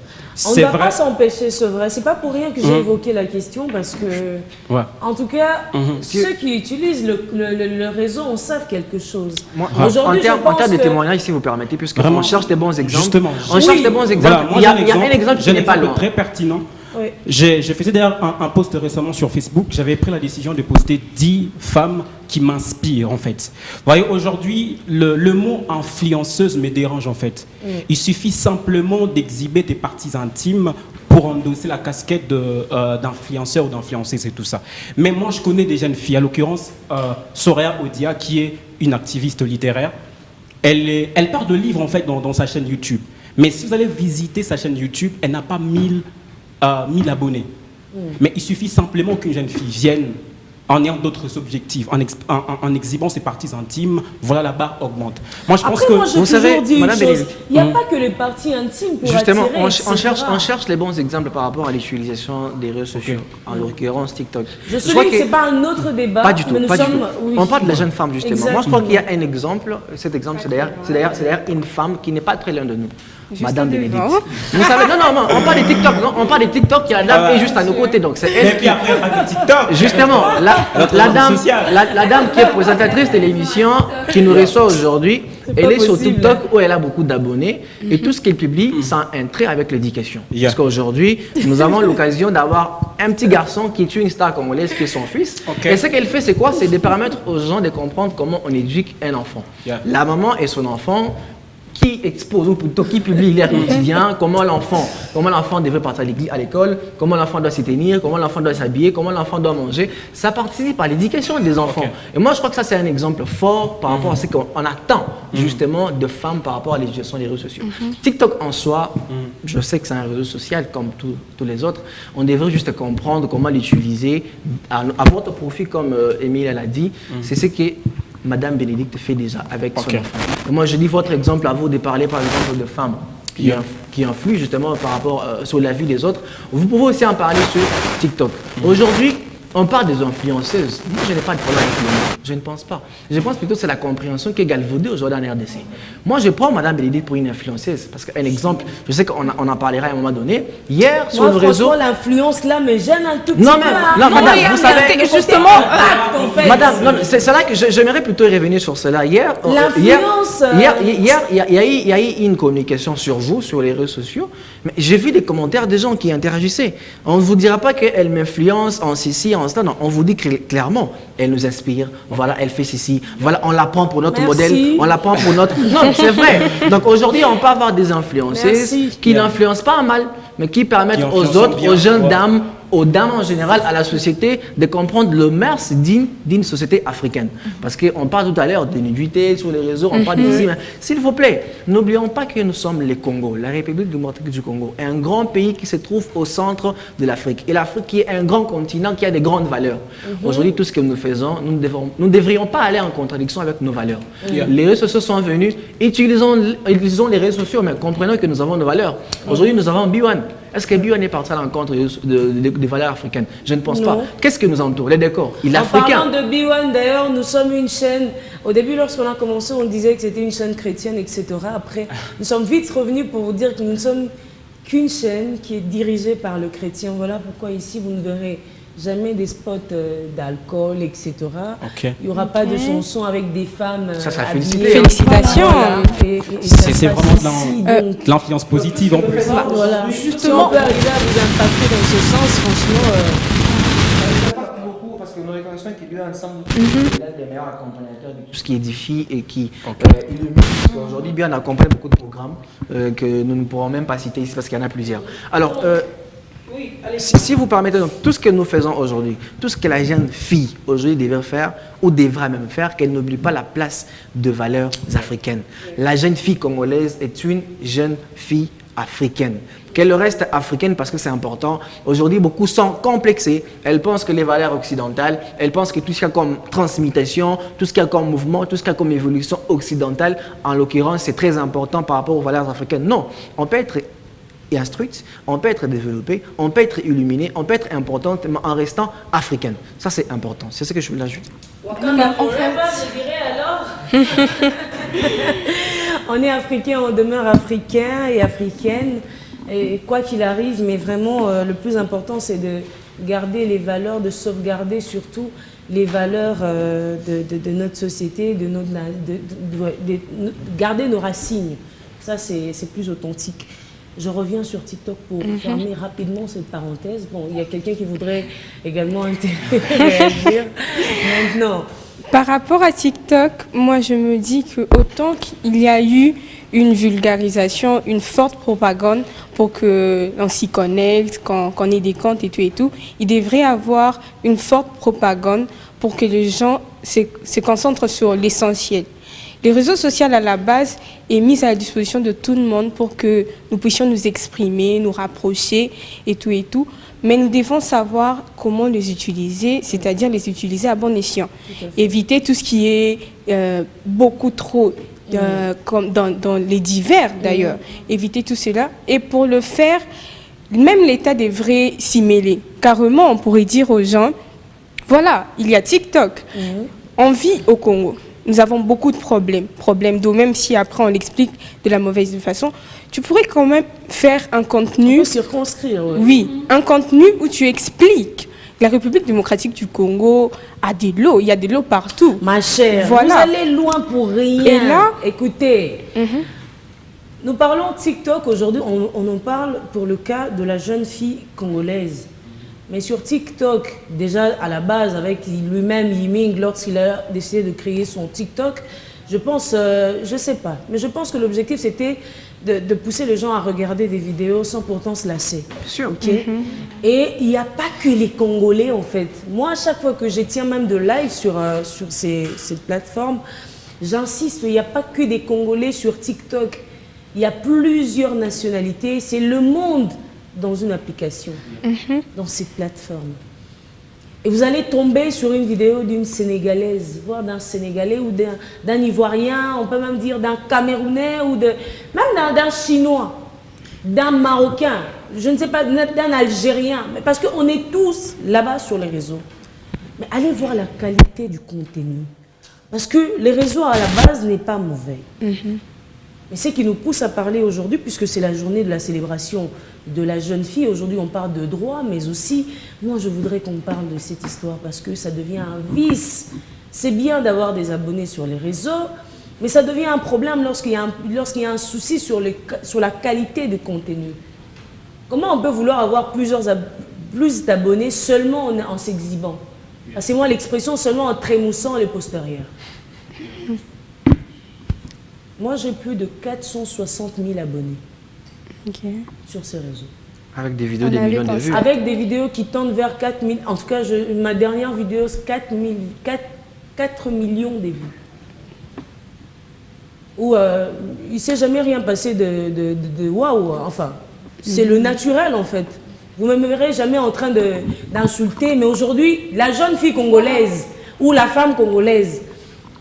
On ne doit pas s'empêcher, c'est vrai. C'est pas pour rien que j'ai évoqué la question parce que, en tout cas, ceux qui utilisent le réseau en savent quelque chose. En termes de témoignage, si vous permettez, puisque on cherche des bons exemples. Justement. On cherche des bons exemples. Voilà, il y a un exemple qui n'est pas loin. Très pertinent. Oui. J'ai fait d'ailleurs un post récemment sur Facebook. J'avais pris la décision de poster 10 femmes qui m'inspirent en fait. Vous voyez, aujourd'hui, le mot influenceuse me dérange en fait. Il suffit simplement d'exhiber tes parties intimes pour endosser la casquette d'influenceur ou d'influenceuse et tout ça. Mais moi, je connais des jeunes filles, à l'occurrence Soraya Odia, qui est une activiste littéraire. Elle parle de livres en fait dans sa chaîne YouTube. Mais si vous allez visiter sa chaîne YouTube, elle n'a pas 1000 abonnés. Mais il suffit simplement qu'une jeune fille vienne en ayant d'autres objectifs, en exhibant ses parties intimes, voilà, la barre augmente. Moi, je pense Après, que... moi, j'ai toujours dit une chose. Il n'y a Mm. pas que les parties intimes pour Justement, attirer, on cherche les bons exemples par rapport à l'utilisation des réseaux sociaux, en l'occurrence TikTok. Je sais que ce n'est pas un autre débat. Pas du tout, mais nous pas du sommes... tout. Oui. On parle de la jeune femme, justement. Exactement. Moi, je crois qu'il y a un exemple. Cet exemple, c'est d'ailleurs une femme qui n'est pas très loin de nous. Juste Madame devant. Bénédicte. Vous savez, non, on parle de TikTok, non, on parle de TikTok, qui est la dame qui est juste à nos côtés. Donc c'est elle Et puis après, on parle de TikTok. Justement, la dame qui est présentatrice de l'émission, qui nous reçoit aujourd'hui, Elle est sur possible. TikTok où elle a beaucoup d'abonnés et tout ce qu'elle publie, ça a un trait avec l'éducation. Yeah. Parce qu'aujourd'hui, nous avons l'occasion d'avoir un petit garçon qui est une star congolaise qui est son fils. Ok. Et ce qu'elle fait, c'est quoi? C'est de permettre aux gens de comprendre comment on éduque un enfant. Yeah. La maman et son enfant qui expose ou plutôt qui publie leur quotidien, comment l'enfant devrait partir à l'école, comment l'enfant doit se tenir, comment l'enfant doit s'habiller, comment l'enfant doit manger. Ça participe à l'éducation des enfants. Ok. Et moi, je crois que ça, c'est un exemple fort par rapport à ce qu'on attend justement de femmes par rapport à l'éducation des réseaux sociaux. TikTok en soi, je sais que c'est un réseau social comme tous les autres. On devrait juste comprendre comment l'utiliser à votre profit, comme Émile l'a dit. C'est ce que Madame Bénédicte fait déjà avec son Ok. enfant. Et moi, je dis votre exemple à vous de parler par exemple de femmes qui influent justement par rapport sur la vie des autres. Vous pouvez aussi en parler sur TikTok. Aujourd'hui, on parle des influenceuses. Moi, je n'ai pas de problème avec le mot. Je ne pense pas. Je pense plutôt que c'est la compréhension qui est galvaudée aujourd'hui en RDC. Moi, je prends Madame Bénédicte pour une influenceuse. Parce qu'un exemple, je sais qu'on en parlera à un moment donné. Hier, sur Moi, le réseau... franchement, l'influence là me gêne un tout petit Non, peu. mais, hein. non, madame, mais vous savez... justement, En fait. Madame, non, c'est là que j'aimerais plutôt y revenir sur cela. Hier, L'influence, il y a eu une communication sur vous, sur les réseaux sociaux, mais j'ai vu des commentaires des gens qui interagissaient. On ne vous dira pas qu'elle m'influence en ceci, en cela, non. On vous dit clairement, elle nous inspire, voilà, elle fait ceci, voilà, on la prend pour notre Merci. modèle, on la prend pour notre... Non, c'est vrai. Donc aujourd'hui, on peut avoir des influenceuses Merci. qui n'influencent pas mal, mais qui permettent Qui aux influencent autres, bien. aux jeunes Ouais. dames, aux dames en général, à la société, de comprendre le mœurs digne d'une société africaine. Parce qu'on parle tout à l'heure de nudité sur les réseaux, on parle d'ici, mais s'il vous plaît, n'oublions pas que nous sommes les Congo, la République démocratique du Congo, un grand pays qui se trouve au centre de l'Afrique. Et l'Afrique qui est un grand continent qui a des grandes valeurs. Aujourd'hui, tout ce que nous faisons, nous ne devrions pas aller en contradiction avec nos valeurs. Yeah. Les réseaux sociaux sont venus, utilisons les réseaux sociaux, mais comprenons que nous avons nos valeurs. Aujourd'hui, nous avons B1. Est-ce que B1 est parti à l'encontre des valeurs africaines? Je ne pense pas. Non. Qu'est-ce que nous entoure? Les décors. Il est En africain. parlant de B1, d'ailleurs, nous sommes une chaîne. Au début, lorsqu'on a commencé, on disait que c'était une chaîne chrétienne, etc. Après, nous sommes vite revenus pour vous dire que nous ne sommes qu'une chaîne qui est dirigée par le chrétien. Voilà pourquoi ici, vous ne verrez jamais des spots d'alcool, etc. Ok. Il n'y aura pas de chansons avec des femmes Ça serait habillées. félicité. Félicitations. Voilà. Et ça C'est se vraiment passe de ici, donc. de l'influence positive en plus. Voilà. Justement. Si on peut arriver à vous impacter dans ce sens, franchement... Parce que nous reconnaissons qu'il y a ensemble des meilleurs accompagnateurs de tout ce qui édifie et qui illumine. Parce qu'aujourd'hui, bien, on accompagne beaucoup de programmes que nous ne pourrons même pas citer ici parce qu'il y en a plusieurs. Alors, si vous permettez, donc, tout ce que nous faisons aujourd'hui, tout ce que la jeune fille aujourd'hui devrait faire ou devra même faire, qu'elle n'oublie pas la place de valeurs africaines. La jeune fille congolaise est une jeune fille africaine. Qu'elle reste africaine parce que c'est important. Aujourd'hui, beaucoup sont complexés. Elles pensent que les valeurs occidentales, elles pensent que tout ce qu'il y a comme transmutation, tout ce qu'il y a comme mouvement, tout ce qu'il y a comme évolution occidentale, en l'occurrence, c'est très important par rapport aux valeurs africaines. Non, on peut être instruite, on peut être développé, on peut être illuminé, on peut être importante, mais en restant africaine. Ça, c'est important. C'est ce que je voulais ajouter. je dirais alors. On est africain, on demeure africain et africaine. Et quoi qu'il arrive, mais vraiment, le plus important, c'est de garder les valeurs, de sauvegarder surtout les valeurs de notre société, de garder nos racines. Ça, c'est plus authentique. Je reviens sur TikTok pour fermer rapidement cette parenthèse. Bon, il y a quelqu'un qui voudrait également réagir maintenant. Par rapport à TikTok, moi je me dis que autant qu'il y a eu une vulgarisation, une forte propagande pour que l'on s'y connecte, qu'on ait des comptes et tout, il devrait y avoir une forte propagande pour que les gens se concentrent sur l'essentiel. Les réseaux sociaux à la base est mis à la disposition de tout le monde pour que nous puissions nous exprimer, nous rapprocher et tout. Mais nous devons savoir comment les utiliser, c'est-à-dire les utiliser à bon escient. Éviter tout ce qui est beaucoup trop, comme dans les divers d'ailleurs. Éviter tout cela. Et pour le faire, même l'État devrait s'y mêler. Carrément, on pourrait dire aux gens, voilà, il y a TikTok. On vit au Congo. Nous avons beaucoup de problèmes d'eau, même si après on l'explique de la mauvaise façon. Tu pourrais quand même faire un contenu... On peut circonscrire, Oui, un contenu où tu expliques La République démocratique du Congo a des lots, il y a des lots partout. Ma chère, Voilà. vous allez loin pour rien. Et là- Écoutez, nous parlons TikTok aujourd'hui, on en parle pour le cas de la jeune fille congolaise. Mais sur TikTok, déjà à la base, avec lui-même, Yiming, lorsqu'il a décidé de créer son TikTok, je pense, je sais pas, mais je pense que l'objectif c'était de pousser les gens à regarder des vidéos sans pourtant se lasser. Sûr. Ok. Et il n'y a pas que les Congolais en fait. Moi, à chaque fois que je tiens même de live sur ces plateformes, j'insiste, il n'y a pas que des Congolais sur TikTok. Il y a plusieurs nationalités. C'est le monde dans une application, dans cette plateforme. Et vous allez tomber sur une vidéo d'une Sénégalaise, voire d'un Sénégalais ou d'un Ivoirien, on peut même dire d'un Camerounais ou même d'un Chinois, d'un Marocain, je ne sais pas, d'un Algérien, mais parce qu'on est tous là-bas sur les réseaux. Mais allez voir la qualité du contenu. Parce que les réseaux à la base n'est pas mauvais. Mais ce qui nous pousse à parler aujourd'hui, puisque c'est la journée de la célébration de la jeune fille, aujourd'hui on parle de droit, mais aussi, moi je voudrais qu'on parle de cette histoire parce que ça devient un vice. C'est bien d'avoir des abonnés sur les réseaux, mais ça devient un problème lorsqu'il y a un souci sur la qualité du contenu. Comment on peut vouloir avoir plus d'abonnés seulement en s'exhibant? Passez-moi l'expression, seulement en trémoussant les postérieurs. Moi, j'ai plus de 460 000 abonnés sur ces réseaux. Avec des vidéos, On des avait millions de pensé. vues. Avec des vidéos qui tendent vers 4 000. En tout cas, ma dernière vidéo, c'est 4 millions de vues. Où il ne s'est jamais rien passé de waouh. Enfin, c'est le naturel en fait. Vous ne me verrez jamais en train d'insulter. Mais aujourd'hui, la jeune fille congolaise ou la femme congolaise,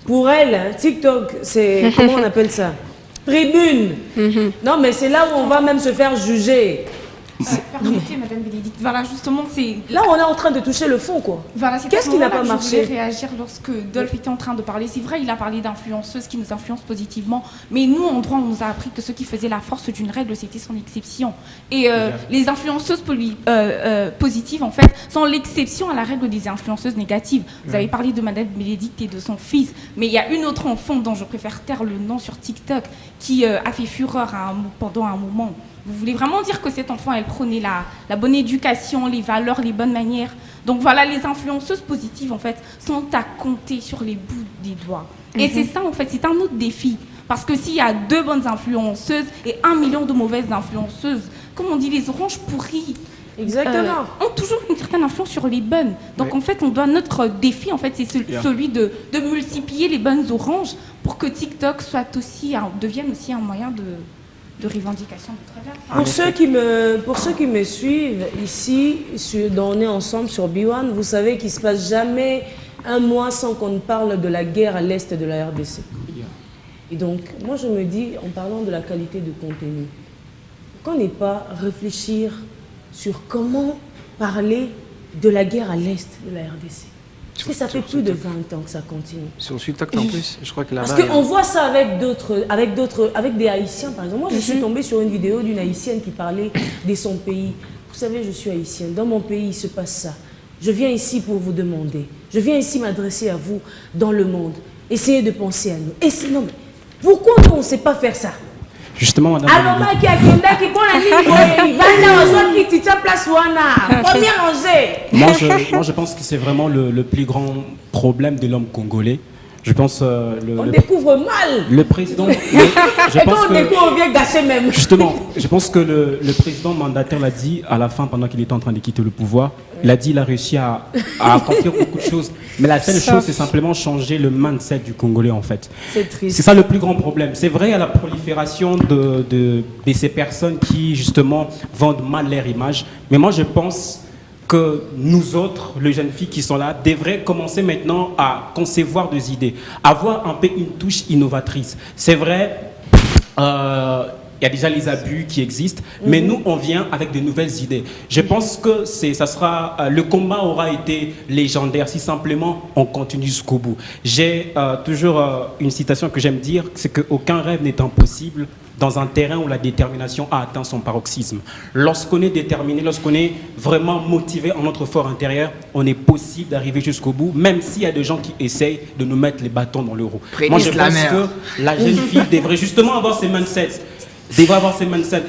pour elle, hein, TikTok, c'est, comment on appelle ça? Tribune. Non, mais c'est là où on va même se faire juger. Permettez, Madame Bénédicte. Voilà, justement, c'est... Là, on est en train de toucher le fond, quoi. Voilà, c'est Qu'est-ce à ce qui n'a moment-là pas que je voulais marché? réagir lorsque Dolph était en train de parler. C'est vrai, il a parlé d'influenceuses qui nous influencent positivement, mais nous, en droit, on nous a appris que ce qui faisait la force d'une règle, c'était son exception. Et les influenceuses positives, en fait, sont l'exception à la règle des influenceuses négatives. Vous avez parlé de Madame Bénédicte et de son fils, mais il y a une autre enfant dont je préfère taire le nom sur TikTok qui a fait fureur pendant un moment. Vous voulez vraiment dire que cet enfant, elle prônait la bonne éducation, les valeurs, les bonnes manières. Donc voilà, les influenceuses positives, en fait, sont à compter sur les bouts des doigts. Et c'est ça, en fait, c'est un autre défi. Parce que s'il y a 2 bonnes influenceuses et 1 million de mauvaises influenceuses, comme on dit, les oranges pourries Exactement. ont toujours une certaine influence sur les bonnes. Donc en fait, notre défi, en fait, c'est celui de multiplier les bonnes oranges pour que TikTok devienne aussi un moyen de revendication de travers. Pour ceux qui me suivent ici, on est ensemble sur B1, vous savez qu'il ne se passe jamais un mois sans qu'on ne parle de la guerre à l'est de la RDC. Et donc, moi je me dis, en parlant de la qualité de contenu, qu'on n'ait pas réfléchir sur comment parler de la guerre à l'est de la RDC. Parce que ça fait plus de 20 ans que ça continue. Sur TikTok en plus, je crois que là-bas. Parce qu'on voit ça avec des Haïtiens, par exemple. Moi, je suis tombée sur une vidéo d'une Haïtienne qui parlait de son pays. Vous savez, je suis Haïtienne. Dans mon pays, il se passe ça. Je viens ici pour vous demander. Je viens ici m'adresser à vous dans le monde. Essayez de penser à nous. Non, mais pourquoi nous, on ne sait pas faire ça? Justement, Madame Alors, Bénédicte, moi, je pense que c'est vraiment le plus grand problème de l'homme congolais. Je pense on découvre mal. le président. Je Et quand pense on découvre, on vient gâcher même. Justement, je pense que le président mandataire l'a dit à la fin, pendant qu'il était en train de quitter le pouvoir. Il a dit qu'il a réussi à accomplir beaucoup de choses. Mais la seule chose, c'est simplement changer le mindset du Congolais, en fait. C'est triste. C'est ça le plus grand problème. C'est vrai, il y a la prolifération de ces personnes qui, justement, vendent mal leur image. Mais moi, je pense que nous autres, les jeunes filles qui sont là, devraient commencer maintenant à concevoir des idées, avoir un peu une touche innovatrice. C'est vrai, il y a déjà les abus qui existent, mais nous, on vient avec de nouvelles idées. Je pense que le combat aura été légendaire si simplement on continue jusqu'au bout. J'ai toujours une citation que j'aime dire, c'est qu'aucun rêve n'est impossible dans un terrain où la détermination a atteint son paroxysme. Lorsqu'on est déterminé, lorsqu'on est vraiment motivé en notre fort intérieur, on est possible d'arriver jusqu'au bout, même s'il y a des gens qui essayent de nous mettre les bâtons dans le roue. Moi, je pense que la jeune fille devrait justement avoir ces mindsets.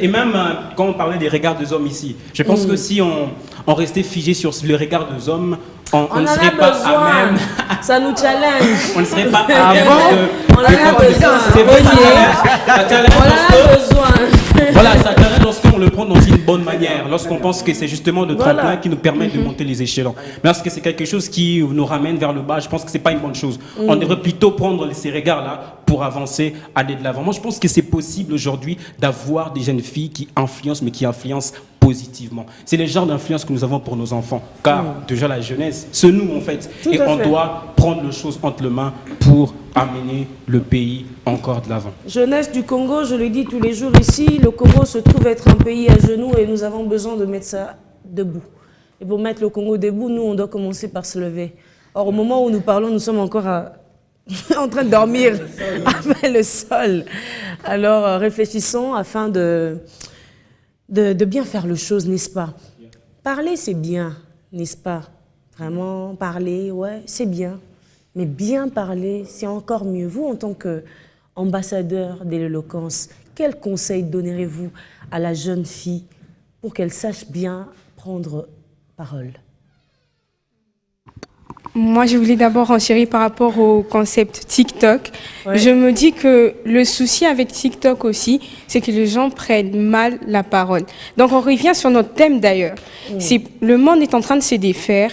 Et même quand on parlait des regards des hommes ici, je pense que si on restait figé sur le regard des hommes, on ne serait pas à même. Ça nous challenge. On ne serait pas à même On en a besoin. C'est vrai, On en a besoin. Voilà, ça challenge lorsqu'on le prend dans une bonne manière, lorsqu'on pense que c'est justement le tremplin qui nous permet de monter les échelons. Mais lorsque c'est quelque chose qui nous ramène vers le bas, je pense que c'est pas une bonne chose. On devrait plutôt prendre ces regards-là pour avancer, aller de l'avant. Moi, je pense que c'est possible aujourd'hui d'avoir des jeunes filles qui influencent, mais qui influencent positivement. C'est le genre d'influence que nous avons pour nos enfants. Car déjà la jeunesse, c'est nous en fait. Et on doit prendre les choses entre les mains pour amener le pays encore de l'avant. Jeunesse du Congo, je le dis tous les jours ici, le Congo se trouve être un pays à genoux et nous avons besoin de mettre ça debout. Et pour mettre le Congo debout, nous, on doit commencer par se lever. Or, au moment où nous parlons, nous sommes encore en train de dormir avec le sol. Alors, réfléchissons afin de bien faire les choses, n'est-ce pas? Parler, c'est bien, n'est-ce pas? Vraiment, parler, ouais, c'est bien. Mais bien parler, c'est encore mieux. Vous, en tant qu'ambassadeur de l'éloquence, quel conseil donnerez-vous à la jeune fille pour qu'elle sache bien prendre parole? Moi, je voulais d'abord renchérir par rapport au concept TikTok. Ouais. Je me dis que le souci avec TikTok aussi, c'est que les gens prennent mal la parole. Donc, on revient sur notre thème d'ailleurs. Le monde est en train de se défaire.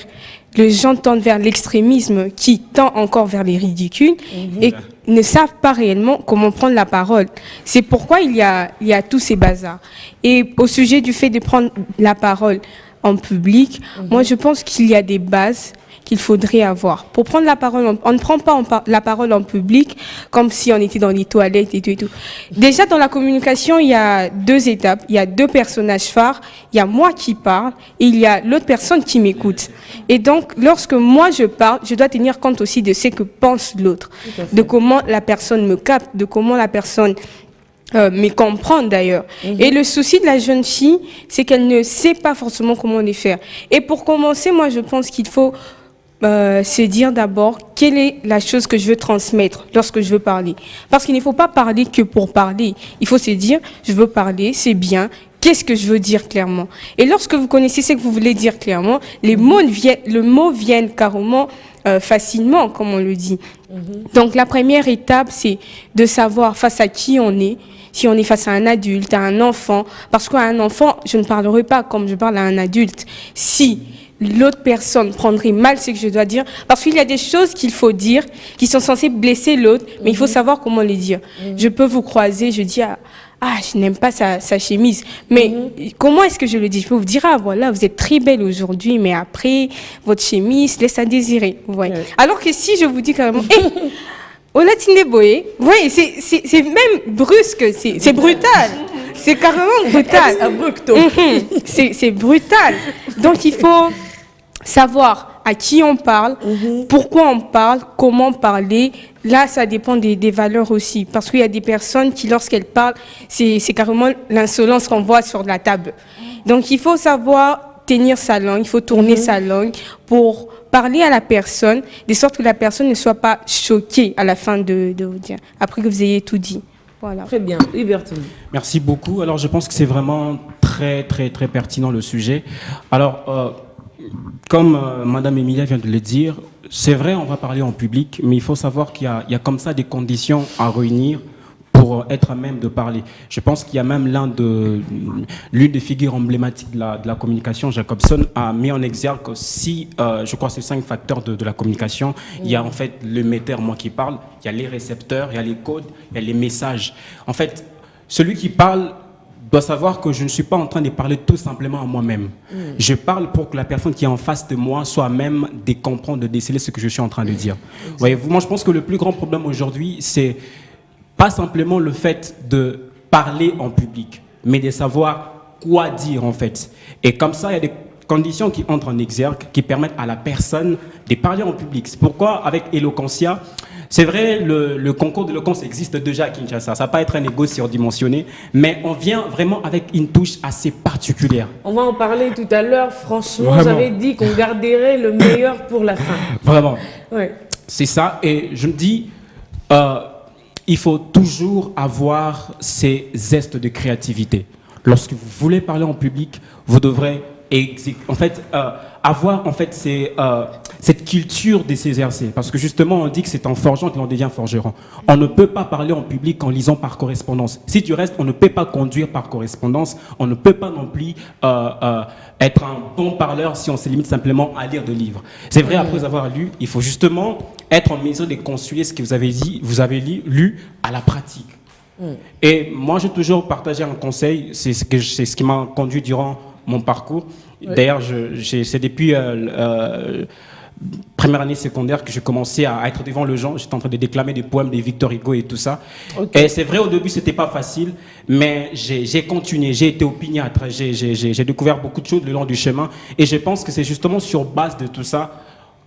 Les gens tendent vers l'extrémisme qui tend encore vers les ridicules et ne savent pas réellement comment prendre la parole. C'est pourquoi il y a tous ces bazars. Et au sujet du fait de prendre la parole en public, moi, je pense qu'il y a des bases qu'il faudrait avoir. Pour prendre la parole, on ne prend pas la parole en public comme si on était dans les toilettes et tout et tout. Déjà, dans la communication, il y a 2 étapes. Il y a 2 personnages phares. Il y a moi qui parle et il y a l'autre personne qui m'écoute. Et donc, lorsque moi je parle, je dois tenir compte aussi de ce que pense l'autre, de comment la personne me capte, de comment la personne me comprendre d'ailleurs. Et le souci de la jeune fille, c'est qu'elle ne sait pas forcément comment les faire. Et pour commencer, moi, je pense qu'il faut se dire d'abord quelle est la chose que je veux transmettre lorsque je veux parler. Parce qu'il ne faut pas parler que pour parler. Il faut se dire, je veux parler, c'est bien. Qu'est-ce que je veux dire clairement? Et lorsque vous connaissez ce que vous voulez dire clairement, le mot vient carrément facilement, comme on le dit. Donc la première étape, c'est de savoir face à qui on est. Si on est face à un adulte, à un enfant, parce qu'à un enfant, je ne parlerai pas comme je parle à un adulte. Si l'autre personne prendrait mal ce que je dois dire, parce qu'il y a des choses qu'il faut dire, qui sont censées blesser l'autre, mais il faut savoir comment les dire. Je peux vous croiser, je dis, je n'aime pas sa chemise, mais comment est-ce que je le dis? Je peux vous dire, voilà, vous êtes très belle aujourd'hui, mais après, votre chemise laisse à désirer. Ouais. Alors que si je vous dis carrément, Olatine Boé, ouais, c'est même brusque, c'est brutal. C'est carrément brutal. C'est brutal. Donc il faut savoir à qui on parle, pourquoi on parle, comment parler. Là, ça dépend des valeurs aussi. Parce qu'il y a des personnes qui, lorsqu'elles parlent, c'est carrément l'insolence qu'on voit sur la table. Donc il faut savoir tenir sa langue, il faut tourner sa langue pour parler à la personne, de sorte que la personne ne soit pas choquée à la fin de vous dire, après que vous ayez tout dit. Voilà. Très bien, Hubertine. Merci beaucoup. Alors, je pense que c'est vraiment très, très, très pertinent le sujet. Alors, comme Madame Emilia vient de le dire, c'est vrai, on va parler en public, mais il faut savoir qu'il y a comme ça des conditions à réunir pour être à même de parler. Je pense qu'il y a même l'une des figures emblématiques de la communication, Jacobson, a mis en exergue aussi, je crois, ces 5 facteurs de la communication. Il y a en fait l'émetteur, moi qui parle, il y a les récepteurs, il y a les codes, il y a les messages. En fait, celui qui parle doit savoir que je ne suis pas en train de parler tout simplement à moi-même. Je parle pour que la personne qui est en face de moi soit à même de comprendre, de déceler ce que je suis en train de dire. Voyez-vous, moi je pense que le plus grand problème aujourd'hui, c'est pas simplement le fait de parler en public, mais de savoir quoi dire en fait. Et comme ça, il y a des conditions qui entrent en exergue, qui permettent à la personne de parler en public. C'est pourquoi avec Eloquentia, c'est vrai, le concours d'éloquence existe déjà à Kinshasa. Ça ne va pas être un ego surdimensionné, mais on vient vraiment avec une touche assez particulière. On va en parler tout à l'heure. Franchement, Vraiment. j'avais dit qu'on garderait le meilleur pour la fin. Vraiment. Ouais. C'est ça. Et je me dis, il faut toujours avoir ces zestes de créativité. Lorsque vous voulez parler en public, vous devrez en fait, avoir en fait, cette culture de s'exercer. Parce que justement, on dit que c'est en forgeant que l'on devient forgeron. On ne peut pas parler en public en lisant par correspondance. Si tu restes, on ne peut pas conduire par correspondance. On ne peut pas non plus être un bon parleur si on se limite simplement à lire des livres. C'est vrai, après avoir lu, il faut justement être en mesure de construire ce que vous avez lu à la pratique. Et moi, j'ai toujours partagé un conseil, c'est ce qui m'a conduit durant mon parcours. Oui. D'ailleurs, c'est depuis première année secondaire que j'ai commencé à être devant les gens. J'étais en train de déclamer des poèmes de Victor Hugo et tout ça. Okay. Et c'est vrai, au début, c'était pas facile, mais j'ai continué, j'ai été opiniâtre, j'ai découvert beaucoup de choses le long du chemin. Et je pense que c'est justement sur base de tout ça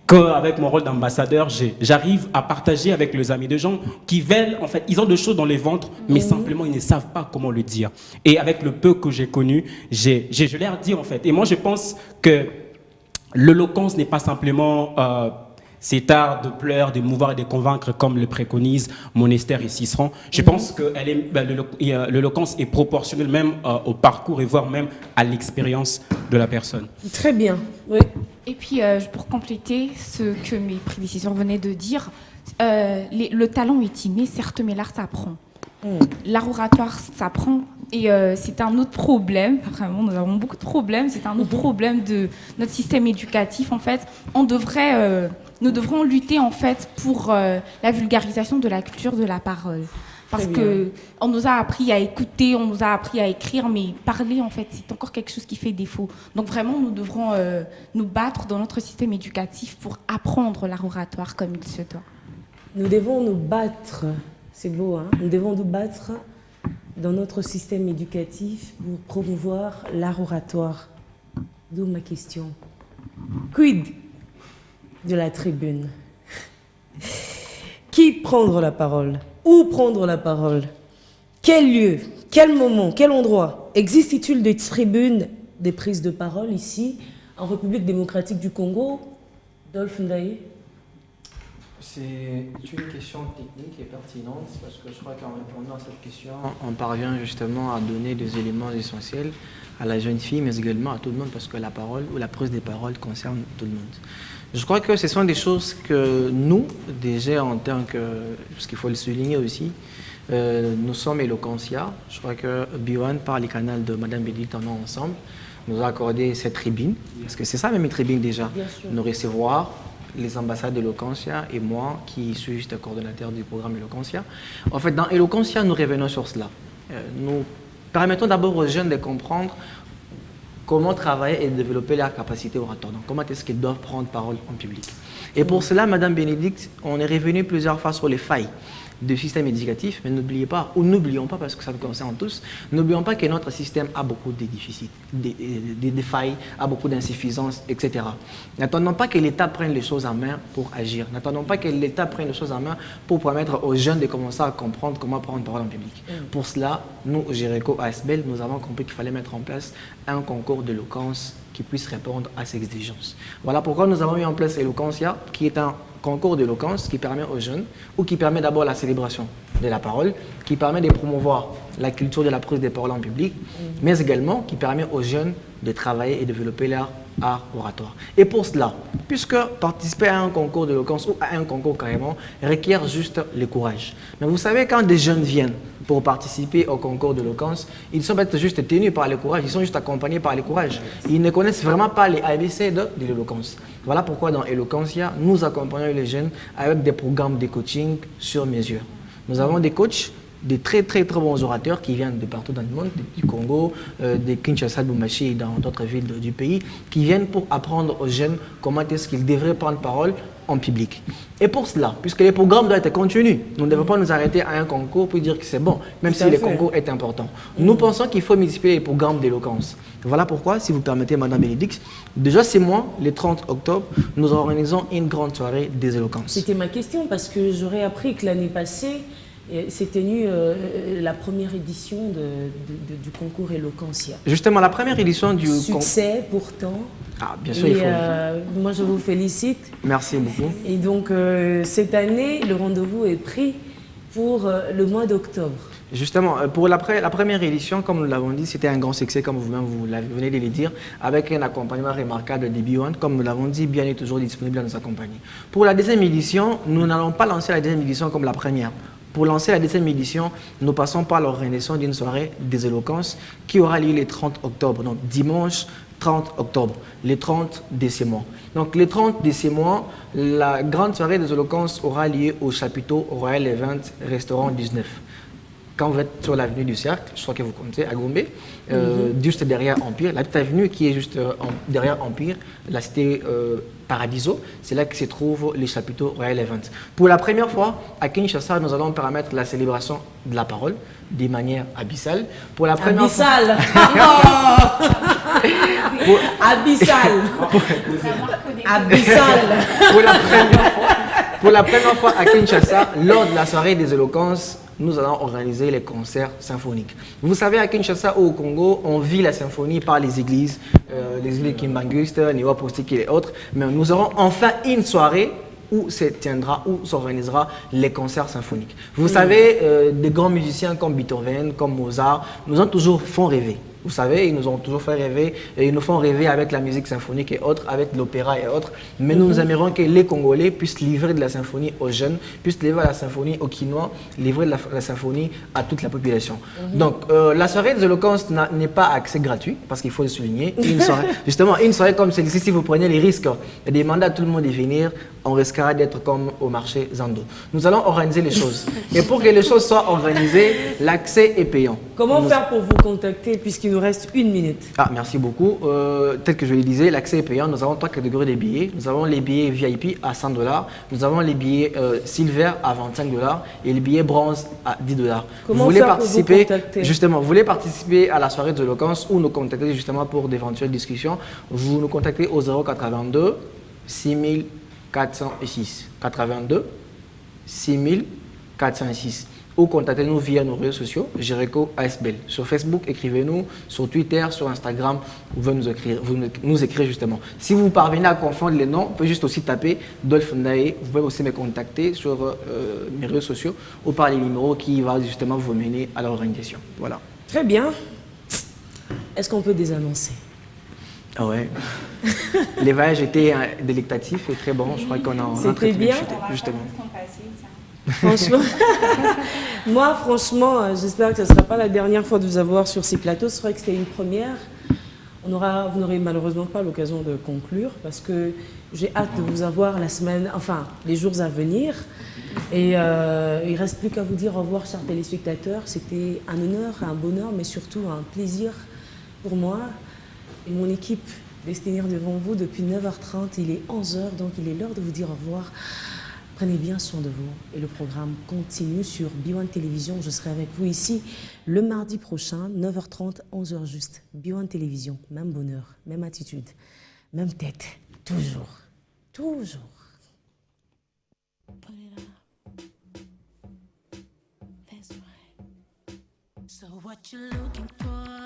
qu'avec mon rôle d'ambassadeur, j'arrive à partager avec les amis de gens qui veulent, en fait, ils ont des choses dans les ventres, mais simplement, ils ne savent pas comment le dire. Et avec le peu que j'ai connu, je leur dis, en fait. Et moi, je pense que l'éloquence n'est pas simplement cet art de pleurer, de mouvoir et de convaincre, comme le préconise Monestère et Cicéron. Je pense que l'éloquence est proportionnelle même au parcours et voire même à l'expérience de la personne. Très bien, oui. Et puis, pour compléter ce que mes prédécesseurs venaient de dire, le talent est inné, certes, mais l'art s'apprend. L'art oratoire s'apprend et c'est un autre problème. Vraiment, nous avons beaucoup de problèmes. C'est un autre problème de notre système éducatif. En fait, nous devrons lutter en fait pour la vulgarisation de la culture de la parole. Parce qu'on nous a appris à écouter, on nous a appris à écrire, mais parler, en fait, c'est encore quelque chose qui fait défaut. Donc vraiment, nous devrons nous battre dans notre système éducatif pour apprendre l'art oratoire comme il se doit. Nous devons nous battre, c'est beau, hein? Nous devons nous battre dans notre système éducatif pour promouvoir l'art oratoire. D'où ma question. Quid de la tribune? Qui prendre la parole? Où prendre la parole? Quel lieu? Quel moment? Quel endroit? Existe-t-il des tribunes, des prises de parole ici, en République démocratique du Congo? Dolph Ndaye? C'est une question technique et pertinente parce que je crois qu'en répondant à cette question, on parvient justement à donner des éléments essentiels à la jeune fille, mais également à tout le monde parce que la parole ou la prise des paroles concerne tout le monde. Je crois que ce sont des choses que nous, déjà en tant que, parce qu'il faut le souligner aussi, nous sommes Eloquentia. Je crois que Biwan, par les canaux de Mme Bédicte, en ensemble, nous a accordé cette tribune, parce que c'est ça même une tribune déjà, nous recevoir les ambassades d'Eloquentia et moi, qui suis juste coordonnateur du programme Eloquentia. En fait, dans Eloquentia, nous revenons sur cela. Nous permettons d'abord aux jeunes de comprendre comment travailler et développer leur capacité oratoire. Donc, comment est-ce qu'ils doivent prendre parole en public. Et pour cela, Mme Bénédicte, on est revenu plusieurs fois sur les failles du système éducatif, mais n'oubliez pas, ou n'oublions pas parce que ça nous concerne tous, n'oublions pas que notre système a beaucoup de déficits, des failles, a beaucoup d'insuffisances, etc. N'attendons pas que l'État prenne les choses en main pour agir. N'attendons pas que l'État prenne les choses en main pour permettre aux jeunes de commencer à comprendre comment prendre parole en public. Pour cela, nous, au GERECO ASBEL, nous avons compris qu'il fallait mettre en place un concours d'éloquence qui puisse répondre à ces exigences. Voilà pourquoi nous avons mis en place Eloquentia, qui est un concours d'éloquence qui permet aux jeunes, ou qui permet d'abord la célébration de la parole, qui permet de promouvoir la culture de la prise des paroles en public, mais également qui permet aux jeunes de travailler et développer leur art oratoire. Et pour cela, puisque participer à un concours d'éloquence ou à un concours carrément requiert juste le courage. Mais vous savez, quand des jeunes viennent pour participer au concours d'éloquence, ils sont peut-être juste tenus par le courage, ils sont juste accompagnés par le courage. Ils ne connaissent vraiment pas les ABC de l'éloquence. Voilà pourquoi dans Eloquentia, nous accompagnons les jeunes avec des programmes de coaching sur mesure. Nous avons des coachs, des très bons orateurs qui viennent de partout dans le monde, du Congo, de Kinshasa, Lubumbashi et dans d'autres villes du pays, qui viennent pour apprendre aux jeunes comment est-ce qu'ils devraient prendre parole en public. Et pour cela, puisque les programmes doivent être continus, nous ne devons pas nous arrêter à un concours pour dire que c'est bon, même Tout si à le fait. concours est important. Nous pensons qu'il faut multiplier les programmes d'éloquence. Voilà pourquoi, si vous permettez, Madame Bénédicte, déjà ce mois, le 30 octobre, nous organisons une grande soirée des éloquences. C'était ma question parce que j'aurais appris que l'année passée, s'est tenue la première édition du concours Eloquentia. Justement, la première édition du Succès pourtant. Ah, bien sûr, il Et faut. moi, je vous félicite. Merci beaucoup. Et donc, cette année, le rendez-vous est pris pour le mois d'octobre. Justement, pour la première édition, comme nous l'avons dit, c'était un grand succès, comme vous-même vous venez de le dire, avec un accompagnement remarquable de B1. Comme nous l'avons dit, Bien est toujours disponible à nous accompagner. Pour la deuxième édition, nous n'allons pas lancer la deuxième édition comme la première. Pour lancer la deuxième édition, nous passons par l'organisation d'une soirée des éloquences qui aura lieu le 30 octobre, donc dimanche 30 octobre, les 30 de ce mois. Donc, les 30 de ce mois, la grande soirée des éloquences aura lieu au chapiteau Royal Event, restaurant 19. Quand vous êtes sur l'avenue du Cercle, je crois que vous comptez, à Gombe, juste derrière Empire, la petite avenue qui est juste derrière Empire, la cité Paradiso, c'est là que se trouve les chapiteaux Royal Event. Pour la première fois, à Kinshasa, nous allons permettre la célébration de la parole de manière abyssale. Pour la première Abyssal. Abyssal. Abyssal. Pour la première fois à Kinshasa, lors de la soirée des éloquences, nous allons organiser les concerts symphoniques. Vous savez, à Kinshasa ou au Congo, on vit la symphonie par les églises Kimbanguiste, Niwa Postik et autres, mais nous aurons enfin une soirée où se tiendra, où s'organisera les concerts symphoniques. Vous savez, des grands musiciens comme Beethoven, comme Mozart, nous ont toujours fait rêver. Vous savez, ils nous ont toujours fait rêver, et ils nous font rêver avec la musique symphonique et autres, avec l'opéra et autres. Mais nous aimerions que les Congolais puissent livrer de la symphonie aux jeunes, puissent livrer la symphonie aux Quinois, livrer de la symphonie à toute la population. Donc, la soirée des éloquences n'est pas accès gratuit, parce qu'il faut le souligner. Justement, une soirée comme celle-ci, si vous prenez les risques et demandez à tout le monde de venir, on risquera d'être comme au marché Zando. Nous allons organiser les choses. Et pour que les choses soient organisées, l'accès est payant. Comment faire pour vous contacter puisqu'il nous reste 1 minute? Ah, merci beaucoup. Tel que je le disais, l'accès est payant. Nous avons 3 catégories de billets. Nous avons les billets VIP à 100 $. Nous avons les billets silver à 25 $ et les billets bronze à 10 $. Comment vous voulez faire participer, pour vous contacter? justement, vous voulez participer à la soirée de l'éloquence ou nous contacter justement pour d'éventuelles discussions, vous nous contactez au 082 6406 82 6406 ou contactez-nous via nos réseaux sociaux, Jericho ASBL. Sur Facebook, écrivez-nous, sur Twitter, sur Instagram, vous pouvez nous écrire justement. Si vous parvenez à confondre les noms, vous pouvez juste aussi taper Dolph Ndaye. Vous pouvez aussi me contacter sur mes réseaux sociaux ou par les numéros qui vont justement vous mener à l'organisation. Voilà. Très bien. Est-ce qu'on peut désannoncer? Ah ouais. Les voyages étaient délectatifs et très bons. Je crois qu'on a C'était bien. Justement. Franchement, moi, franchement, j'espère que ce ne sera pas la dernière fois de vous avoir sur ces plateaux. C'est vrai que c'était une première. Vous n'aurez malheureusement pas l'occasion de conclure parce que j'ai hâte de vous avoir les jours à venir. Et il ne reste plus qu'à vous dire au revoir, chers téléspectateurs. C'était un honneur, un bonheur, mais surtout un plaisir pour moi et mon équipe de se tenir devant vous depuis 9h30. Il est 11h, donc il est l'heure de vous dire au revoir. Prenez bien soin de vous et le programme continue sur B1 Télévision. Je serai avec vous ici le mardi prochain, 9h30, 11h juste. B1 Télévision, même bonheur, même attitude, même tête, toujours, toujours. Put it up. That's right. So what you looking for?